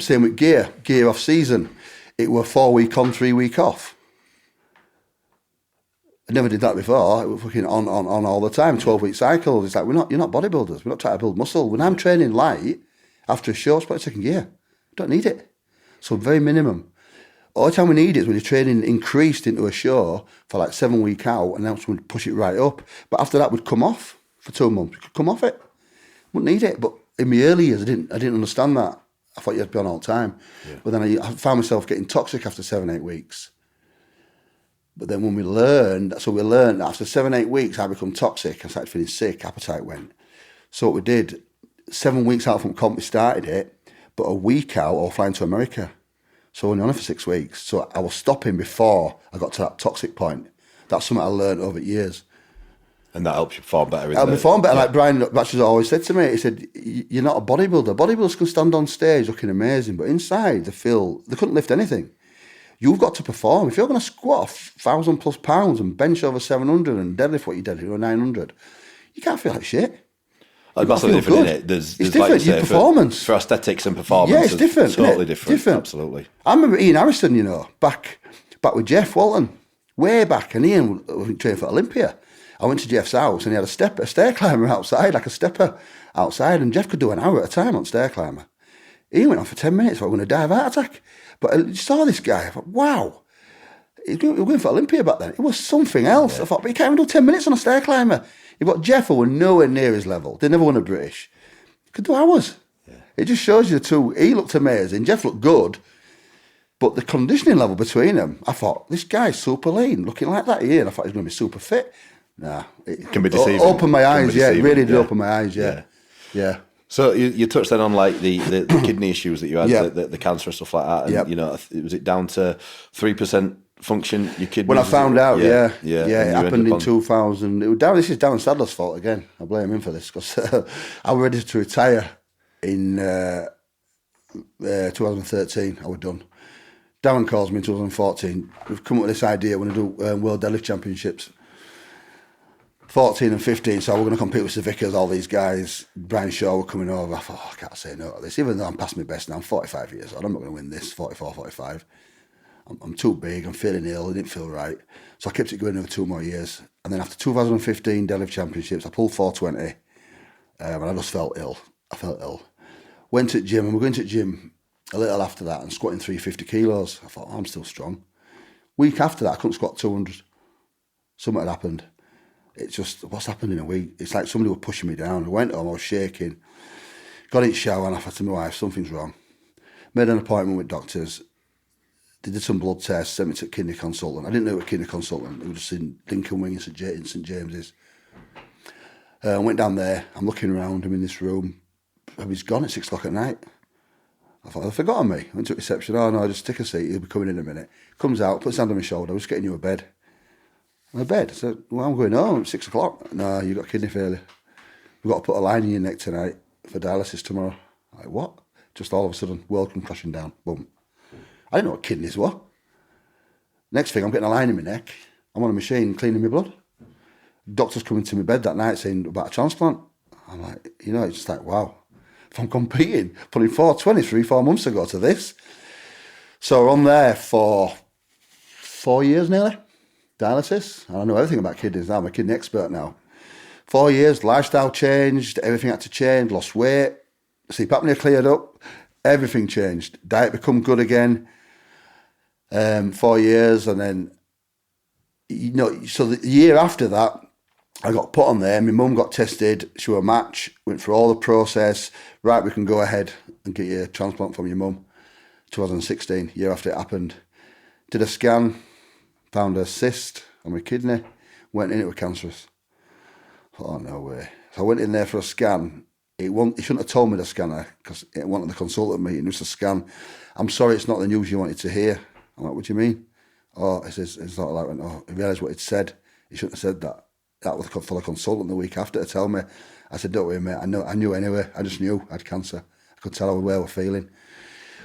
Same with gear off season. It were 4 week on, 3 week off. I never did that before. It was fucking on all the time, 12-week cycles. It's like, you're not bodybuilders. We're not trying to build muscle. When I'm training light, after a show, it's about second gear. Don't need it. So very minimum. All the time we need it is when your training increased into a show for like 7 week out, and then we'd push it right up. But after that, we'd come off for 2 months. We could come off it. Wouldn't need it. But in my early years, I didn't understand that. I thought you had to be on all the time. Yeah. But then I found myself getting toxic after 7-8 weeks. But then when we learned that after 7-8 weeks, I become toxic. I started feeling sick. Appetite went. So what we did, 7 weeks out from comp, we started it. But a week out, I was flying to America. So only on it for 6 weeks. So I was stopping before I got to that toxic point. That's something I learned over years. And that helps you perform better. Help me perform better. Yeah. Like Brian Batchers always said to me, he said, "You're not a bodybuilder. Bodybuilders can stand on stage looking amazing, but inside they couldn't lift anything. You've got to perform. If you're going to squat 1,000+ pounds and bench over 700 and deadlift what you deadlift or 900, you can't feel like shit. It's massively different, isn't it? There's different. Like your performance for aesthetics and performance. Yeah, it's different. Totally different. Absolutely. I remember Ian Harrison, back with Jeff Bolton, way back, and Ian was training for Olympia. I went to Jeff's house and he had a stair climber outside, like a stepper outside, and Jeff could do an hour at a time on stair climber. He went on for 10 minutes. I thought, I'm going to die of a heart attack. But I saw this guy. I thought, wow. He was going for Olympia back then. It was something else. Yeah. I thought, but he can't even do 10 minutes on a stair climber. You've got Jeff who were nowhere near his level. They never won a British. He could do hours. Yeah. It just shows you the two. He looked amazing. Jeff looked good. But the conditioning level between them, I thought, this guy's super lean, looking like that here. And I thought he was going to be super fit. Nah. It can be deceiving. Open my eyes, yeah. It really did open my eyes, yeah. Yeah. So you touched then on like the kidney issues that you had, the cancer and stuff like that. And, was it down to 3% function, your kidneys? When I found out, yeah. It happened in 2000. This is Darren Sadler's fault again. I blame him for this because I was ready to retire in 2013. I was done. Darren calls me in 2014. We've come up with this idea. We're going to do World Deadlift Championships. 14 and 15, so we're going to compete with Sir Vickers, all these guys. Brian Shaw were coming over. I thought, I can't say no to this. Even though I'm past my best now, I'm 45 years old. I'm not going to win this, 44, 45. I'm too big, I'm feeling ill, it didn't feel right. So I kept it going over 2 more years. And then after 2015 Deadlift Championships, I pulled 420, and I just felt ill. I felt ill. Went to the gym, and we're going to the gym a little after that and squatting 350 kilos. I thought, I'm still strong. Week after that, I couldn't squat 200. Something had happened. It's just, what's happened in a week? It's like somebody was pushing me down. I went home, I was shaking. Got in the shower and I said to my wife, something's wrong. Made an appointment with doctors. They did some blood tests, sent me to a kidney consultant. I didn't know it was a kidney consultant. It was just in Lincoln Wing in St James's. I went down there. I'm looking around. I'm in this room. He's gone at 6 o'clock at night. I thought, they've forgotten me. I went to reception. Oh, no, just take a seat. He'll be coming in a minute. Comes out, puts his hand on my shoulder. I was getting you a bed. On a bed. I said, well, I'm going home at 6 o'clock. No, you've got kidney failure. We've got to put a line in your neck tonight for dialysis tomorrow. I'm like, what? Just all of a sudden, world come crashing down. Boom. I didn't know what kidneys were. Next thing, I'm getting a line in my neck. I'm on a machine cleaning my blood. Doctor's coming to my bed that night saying about a transplant. I'm like, it's just like, wow. If I'm competing, putting 420 4 months ago to this. So we're on there for 4 years nearly. Dialysis. I know everything about kidneys now. I'm a kidney expert now. 4 years, lifestyle changed, everything had to change, lost weight, sleep apnea cleared up, everything changed. Diet become good again. 4 years, and then, so the year after that, I got put on there. My mum got tested. She was a match, went through all the process. Right, we can go ahead and get you a transplant from your mum. 2016, year after it happened. Did a scan, found a cyst on my kidney, went in, it was cancerous. Oh, no way. So I went in there for a scan. He shouldn't have told me the scanner because it wanted the consultant meeting. It was a scan. I'm sorry, it's not the news you wanted to hear. I'm like, what do you mean? Oh, it's not like, I realised what he'd said. He shouldn't have said that. That was for the consultant the week after to tell me. I said, don't worry, mate. I knew anyway. I just knew I had cancer. I could tell the way I was feeling.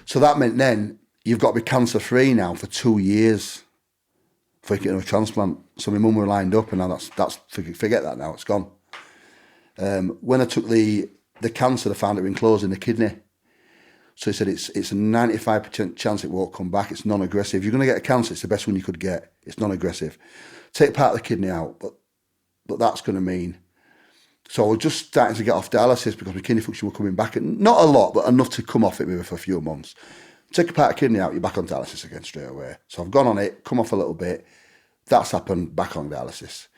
So that meant then you've got to be cancer-free now for 2 years before you get a transplant. So my mum were lined up, and now that's forget that now. It's gone. When I took the cancer, they found it enclosed in the kidney. So he said it's a 95% chance it won't come back. It's non-aggressive. You're going to get a cancer. It's the best one you could get. It's non-aggressive. Take part of the kidney out, but that's going to mean. So I was just starting to get off dialysis because my kidney function was coming back, and not a lot, but enough to come off it maybe for a few months. Take a part of the kidney out, you're back on dialysis again straight away. So I've gone on it, come off a little bit. That's happened, back on dialysis.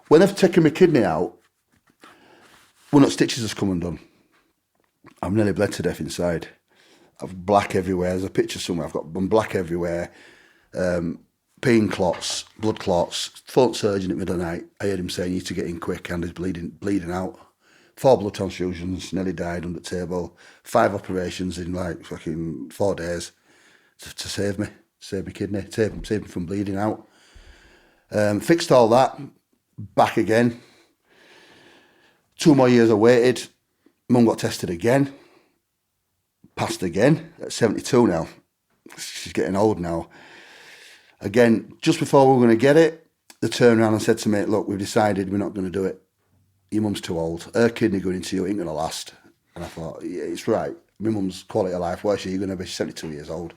When I've taken my kidney out, one of the stitches has come undone. I'm nearly bled to death inside. I've black everywhere. There's a picture somewhere. I'm black everywhere. Peeing clots, blood clots. Phone surgeon at middle of the night. I heard him saying, you need to get in quick, and he's bleeding out. 4 blood transfusions, nearly died under the table. 5 operations in like fucking 4 days to save me kidney, save me from bleeding out. Fixed all that, back again. 2 more years I waited. Mum got tested again. Passed again at 72 now. She's getting old now. Again, just before we were going to get it, they turned around and said to me, look, we've decided we're not going to do it. Your mum's too old. Her kidney going into you ain't going to last. And I thought, yeah, it's right. My mum's quality of life, where's she going to be? She's 72 years old.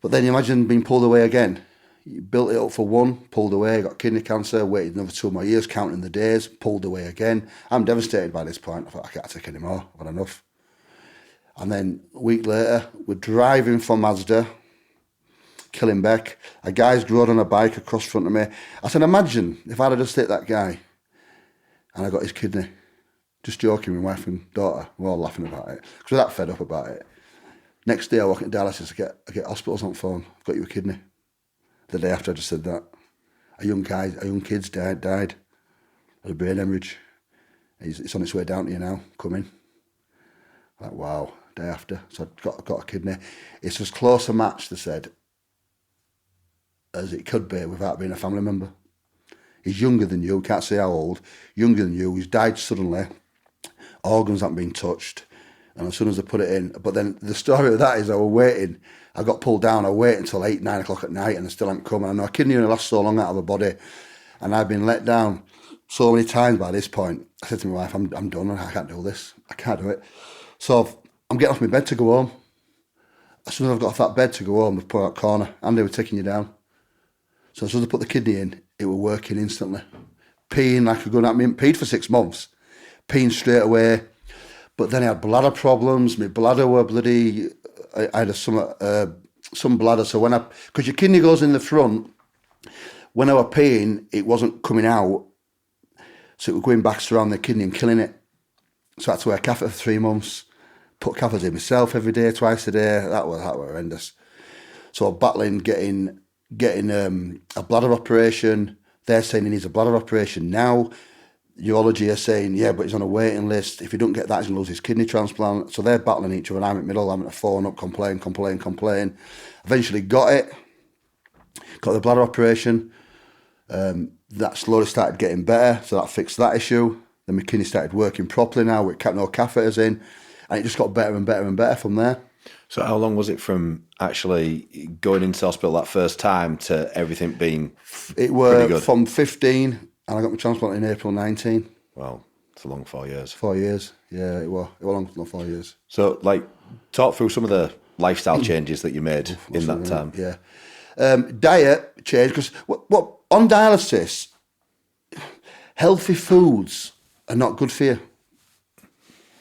But then you imagine being pulled away again. You built it up for 1, pulled away, got kidney cancer, waited another 2 more years, counting the days, pulled away again. I'm devastated by this point. I thought, I can't take any more. I've had enough. And then a week later, we're driving from Mazda, Killingbeck. A guy's rode on a bike across front of me. I said, imagine if I'd have just hit that guy and I got his kidney. Just joking, my wife and daughter, we're all laughing about it. Because we're that fed up about it. Next day I walk into dialysis, I get hospitals on the phone. I've got you a kidney. The day after I just said that. A young kid's died. Had a brain hemorrhage. It's on its way down to you now, coming. Like, wow, day after. So I got a kidney. It's as close a match, they said, as it could be without being a family member. He's younger than you, can't say how old, younger than you, he's died suddenly, organs haven't been touched, and as soon as they put it in, but then the story of that is I was waiting, I got pulled down. I wait until 8, 9 o'clock at night and I still haven't come. And I know a kidney only lasts so long out of a body. And I've been let down so many times by this point. I said to my wife, I'm done. I can't do this. I can't do it. So I'm getting off my bed to go home. As soon as I've got off that bed to go home, they've put out corner. And they were taking you down. So as soon as I put the kidney in, it was working instantly. Peeing like a gun at me. Peed for 6 months. Peeing straight away. But then I had bladder problems. My bladder were bloody... I had some bladder. So because your kidney goes in the front, when I was peeing, it wasn't coming out. So it was going back around the kidney and killing it. So I had to wear a catheter for 3 months. Put catheters in myself every day, twice a day. That was horrendous. So I'm battling getting a bladder operation. They're saying he needs a bladder operation now. Urology are saying, yeah, but he's on a waiting list. If he don't get that, he's going to lose his kidney transplant. So they're battling each other, and I'm in the middle. I'm at the phone up, complain. Eventually got it. Got the bladder operation. That slowly started getting better, so that fixed that issue. Then my kidney started working properly now with no catheters in, and it just got better and better and better from there. So how long was it from actually going into hospital that first time to everything being It were from 15, and I got my transplant in April 19. Well, it's a long 4 years. 4 years, yeah, it was long 4 years. So, talk through some of the lifestyle changes that you made in that time. Yeah. Diet change, because what on dialysis, healthy foods are not good for you.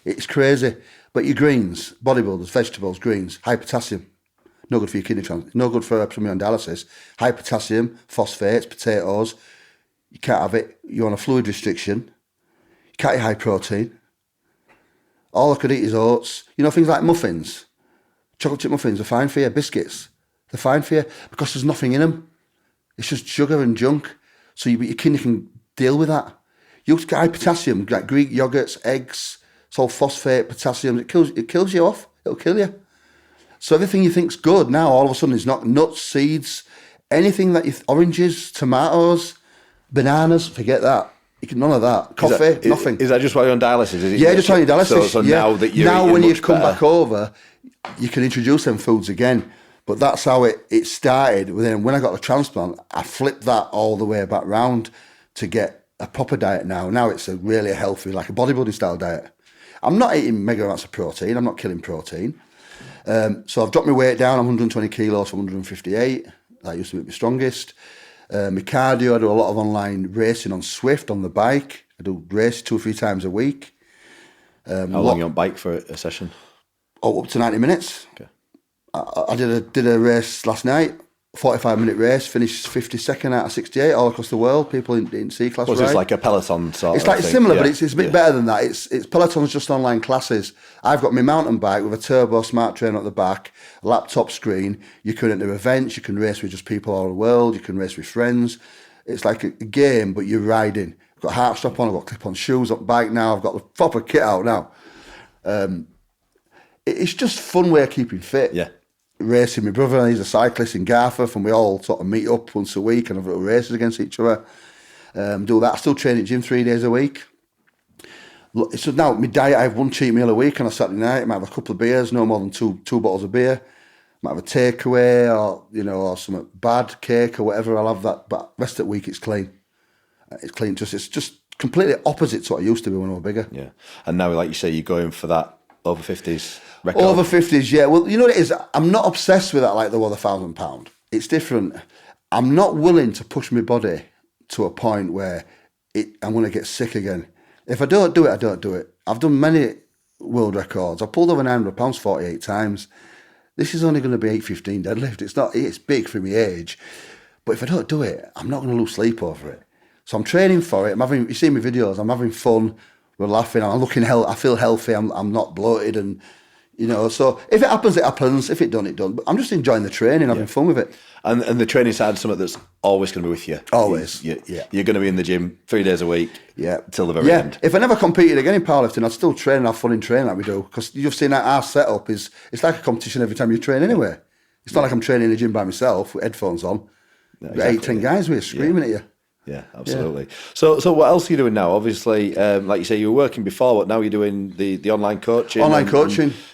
It's crazy. But your greens, bodybuilders, vegetables, greens, high potassium, no good for your kidney transplant, no good for somebody on dialysis. High potassium, phosphates, potatoes, you can't have it. You're on a fluid restriction. You can't eat high protein. All I could eat is oats. You know, things like muffins, chocolate chip muffins are fine for you, biscuits, they're fine for you because there's nothing in them. It's just sugar and junk. So your kidney can deal with that. You get high potassium, like Greek yogurts, eggs, it's all phosphate, potassium. It kills you off. It'll kill you. So everything you think's good now, all of a sudden, is not nuts, seeds, anything that oranges, tomatoes, bananas. Forget that. You can none of that. Coffee, nothing. Is that just while you're on dialysis? Is it Just while you're on dialysis. So now that you're when you come better. back over, you can introduce them foods again. But that's how it started. Then when I got the transplant, I flipped that all the way back round to get a proper diet now. Now it's a really healthy, like a bodybuilding style diet. I'm not eating mega amounts of protein. I'm not killing protein. So I've dropped my weight down. I'm 120 kilos from 158. That used to be my strongest. My cardio, I do a lot of online racing on Swift, on the bike. I do race 2 or 3 times a week. How long are you on bike for a session? Up to 90 minutes. Okay. I did a race last night, 45-minute race, finished 52nd out of 68 all across the world. People in C-class ride. It's like a peloton sort It's of like thing. similar, but it's a bit better than that. It's peloton's just online classes. I've got my mountain bike with a turbo smart trainer at the back, a laptop screen. You can enter events. You can race with just people all over the world. You can race with friends. It's like a game, but you're riding. I've got a heart strap on. I've got clip-on shoes on the bike now. I've got the proper kit out now. It's just a fun way of keeping fit. Yeah. Racing, my brother, he's a cyclist in Garforth, and we all sort of meet up once a week and have little races against each other. Do that. I still train at gym 3 days a week. Look, so now my diet, I have 1 cheat meal a week on a Saturday night. I might have a couple of beers, no more than two bottles of beer. I might have a takeaway or some bad cake or whatever. I'll have that, but rest of the week it's clean. It's clean. It's just completely opposite to what I used to be when I was bigger. Yeah, and now, like you say, you're going for that over 50s record. Over 50s, yeah. Well, you know what it is? I'm not obsessed with that like the £1,000. It's different. I'm not willing to push my body to a point where I'm going to get sick again. If I don't do it, I don't do it. I've done many world records. I pulled over 900 pounds 48 times. This is only going to be 815 deadlift. It's big for my age. But if I don't do it, I'm not going to lose sleep over it. So I'm training for it. You see my videos, I'm having fun. We're laughing. I'm looking I feel healthy. I'm not bloated, and so if it happens, it happens. If it don't, it don't. But I'm just enjoying the training, having fun with it. And the training side is something that's always going to be with you. Always. You're going to be in the gym 3 days a week. Yeah. Till the very end. If I never competed again in powerlifting, I'd still train and have fun in training like we do. Because you've seen that our setup it's like a competition every time you train anyway. It's not like I'm training in the gym by myself with headphones on. Yeah, Exactly. 8, 10 guys with you screaming at you. Yeah, absolutely. So what else are you doing now? Obviously, like you say, you were working before, but now you're doing the online coaching.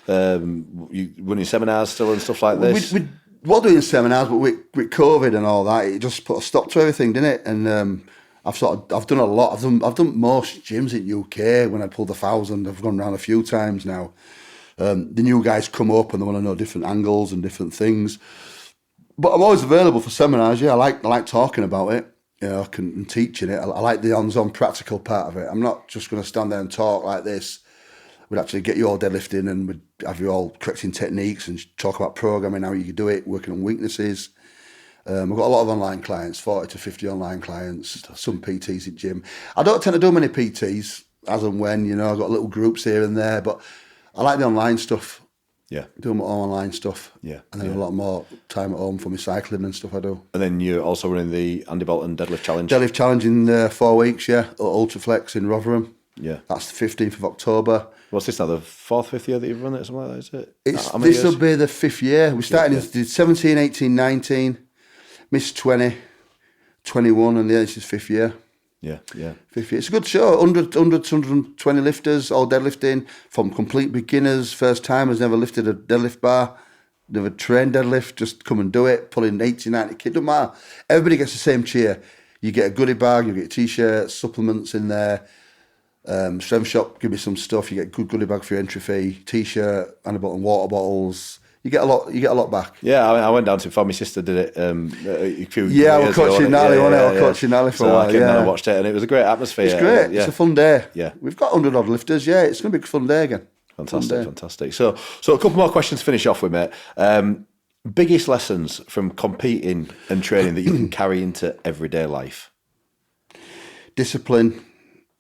You running seminars still and stuff like this. We were doing seminars, but with COVID and all that, it just put a stop to everything, didn't it? And I've done a lot. I've done most gyms in UK. When I pulled 1,000, I've gone around a few times now. The new guys come up and they want to know different angles and different things. But I'm always available for seminars. Yeah, I like talking about it. And teaching it. I like the hands-on practical part of it. I'm not just going to stand there and talk like this. We'd actually get you all deadlifting and we'd have you all correcting techniques and talk about programming, how you can do it, working on weaknesses. I've got a lot of online clients, 40 to 50 online clients, some PTs at gym. I don't tend to do many PTs as and when, I've got little groups here and there, but I like the online stuff. Yeah. Doing my online stuff. Yeah. And then a lot more time at home for my cycling and stuff I do. And then you're also running the Andy Bolton Deadlift Challenge. Deadlift Challenge in 4 weeks, yeah. Ultraflex in Rotherham. Yeah. That's the 15th of October. What's this now, the 4th, 5th year that you've run it, something like that, is it? This will be the 5th year. We started in 17, 18, 19, missed 20, 21, and this is 5th year. Yeah. 5th year. It's a good show. 120 lifters, all deadlifting, from complete beginners, first timers, never lifted a deadlift bar, never trained deadlift, just come and do it, pulling 80, 90 kids, doesn't matter. Everybody gets the same cheer. You get a goodie bag, you get a t-shirt, supplements in there. Strength shop, give me some stuff. You get a good goodie bag for your entry fee, t-shirt, and about water bottles. You get a lot back. Yeah, I went down to it before my sister did it a few years ago. I was coaching Nally, wasn't it? I was coaching Nally for a while. I came down and watched it, and it was a great atmosphere. It's great. Yeah. It's a fun day. Yeah. We've got 100 odd lifters. Yeah, it's going to be a fun day again. Fantastic. So a couple more questions to finish off with, mate. Biggest lessons from competing and training that you can carry into everyday life? Discipline,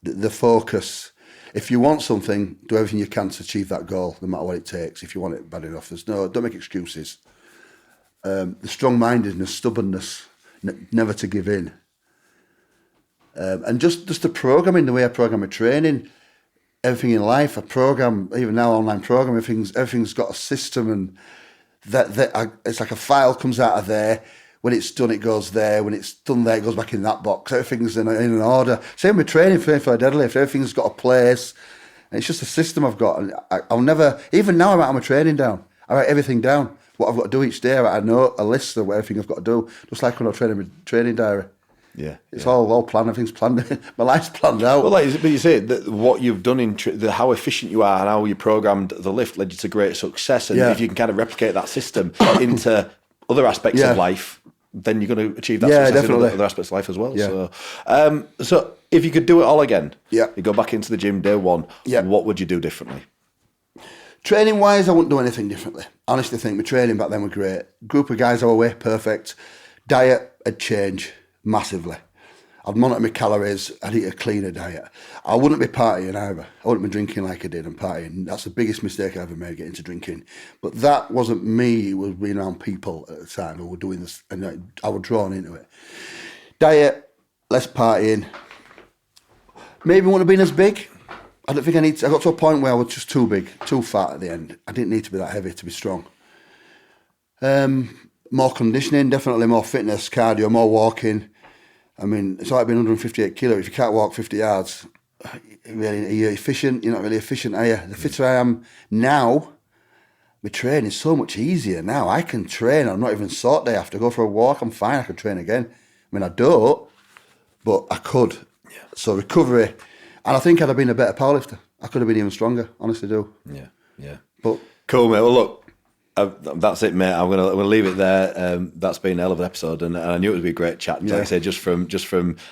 the focus. If you want something, do everything you can to achieve that goal, no matter what it takes. If you want it bad enough, don't make excuses. The strong-mindedness, stubbornness, never to give in, and just the programming, the way I program my training, everything in life. I program, even now online program. Everything's got a system, and it's like a file comes out of there. When it's done, it goes there. When it's done there, it goes back in that box. Everything's in an order. Same with training for a deadlift. Everything's got a place. And it's just a system I've got. And I'll never, even now I'm at my training down. I write everything down. What I've got to do each day. I know a list of everything I've got to do. Just like when I'm training my training diary. Yeah. It's all planned. Everything's planned. My life's planned out. Well, but you say that what you've done how efficient you are and how you programmed the lift led you to great success. And if you can kind of replicate that system into other aspects of life, then you're going to achieve that success in other aspects of life as well. Yeah. So if you could do it all again, you go back into the gym day one, what would you do differently? Training wise, I wouldn't do anything differently. I honestly think my training back then were great. Group of guys our way, perfect. Diet had changed massively. I'd monitor my calories, I'd eat a cleaner diet. I wouldn't be partying either. I wouldn't be drinking like I did and partying. That's the biggest mistake I ever made, getting into drinking. But that wasn't me, it was being around people at the time who were doing this, and I was drawn into it. Diet, less partying. Maybe wouldn't have been as big. I don't think I got to a point where I was just too big, too fat at the end. I didn't need to be that heavy to be strong. More conditioning, definitely more fitness, cardio, more walking. I mean, it's like being 158 kilo. If you can't walk 50 yards, really, are you efficient? You're not really efficient, are you? The fitter I am now, my training is so much easier now. I can train. I'm not even sore day after. Go for a walk, I'm fine. I can train again. I mean, I don't, but I could. Yeah. So recovery, and I think I'd have been a better powerlifter. I could have been even stronger, honestly do. Yeah. But cool, mate. Well, look. That's it, mate. I'm gonna leave it there. That's been a hell of an episode, and I knew it would be a great chat. Like I say, just from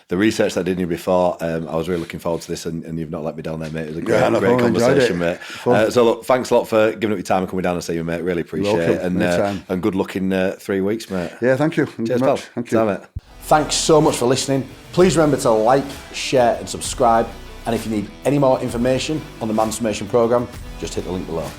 the research that I did here before, I was really looking forward to this, and you've not let me down there, mate. It was a great conversation, mate. So look, thanks a lot for giving up your time and coming down and see you, mate. Really appreciate it, and good luck in 3 weeks, mate. Yeah, thank you. Cheers, pal. Thank you. Mate. Thanks so much for listening. Please remember to like, share, and subscribe. And if you need any more information on the Transformation Programme, just hit the link below.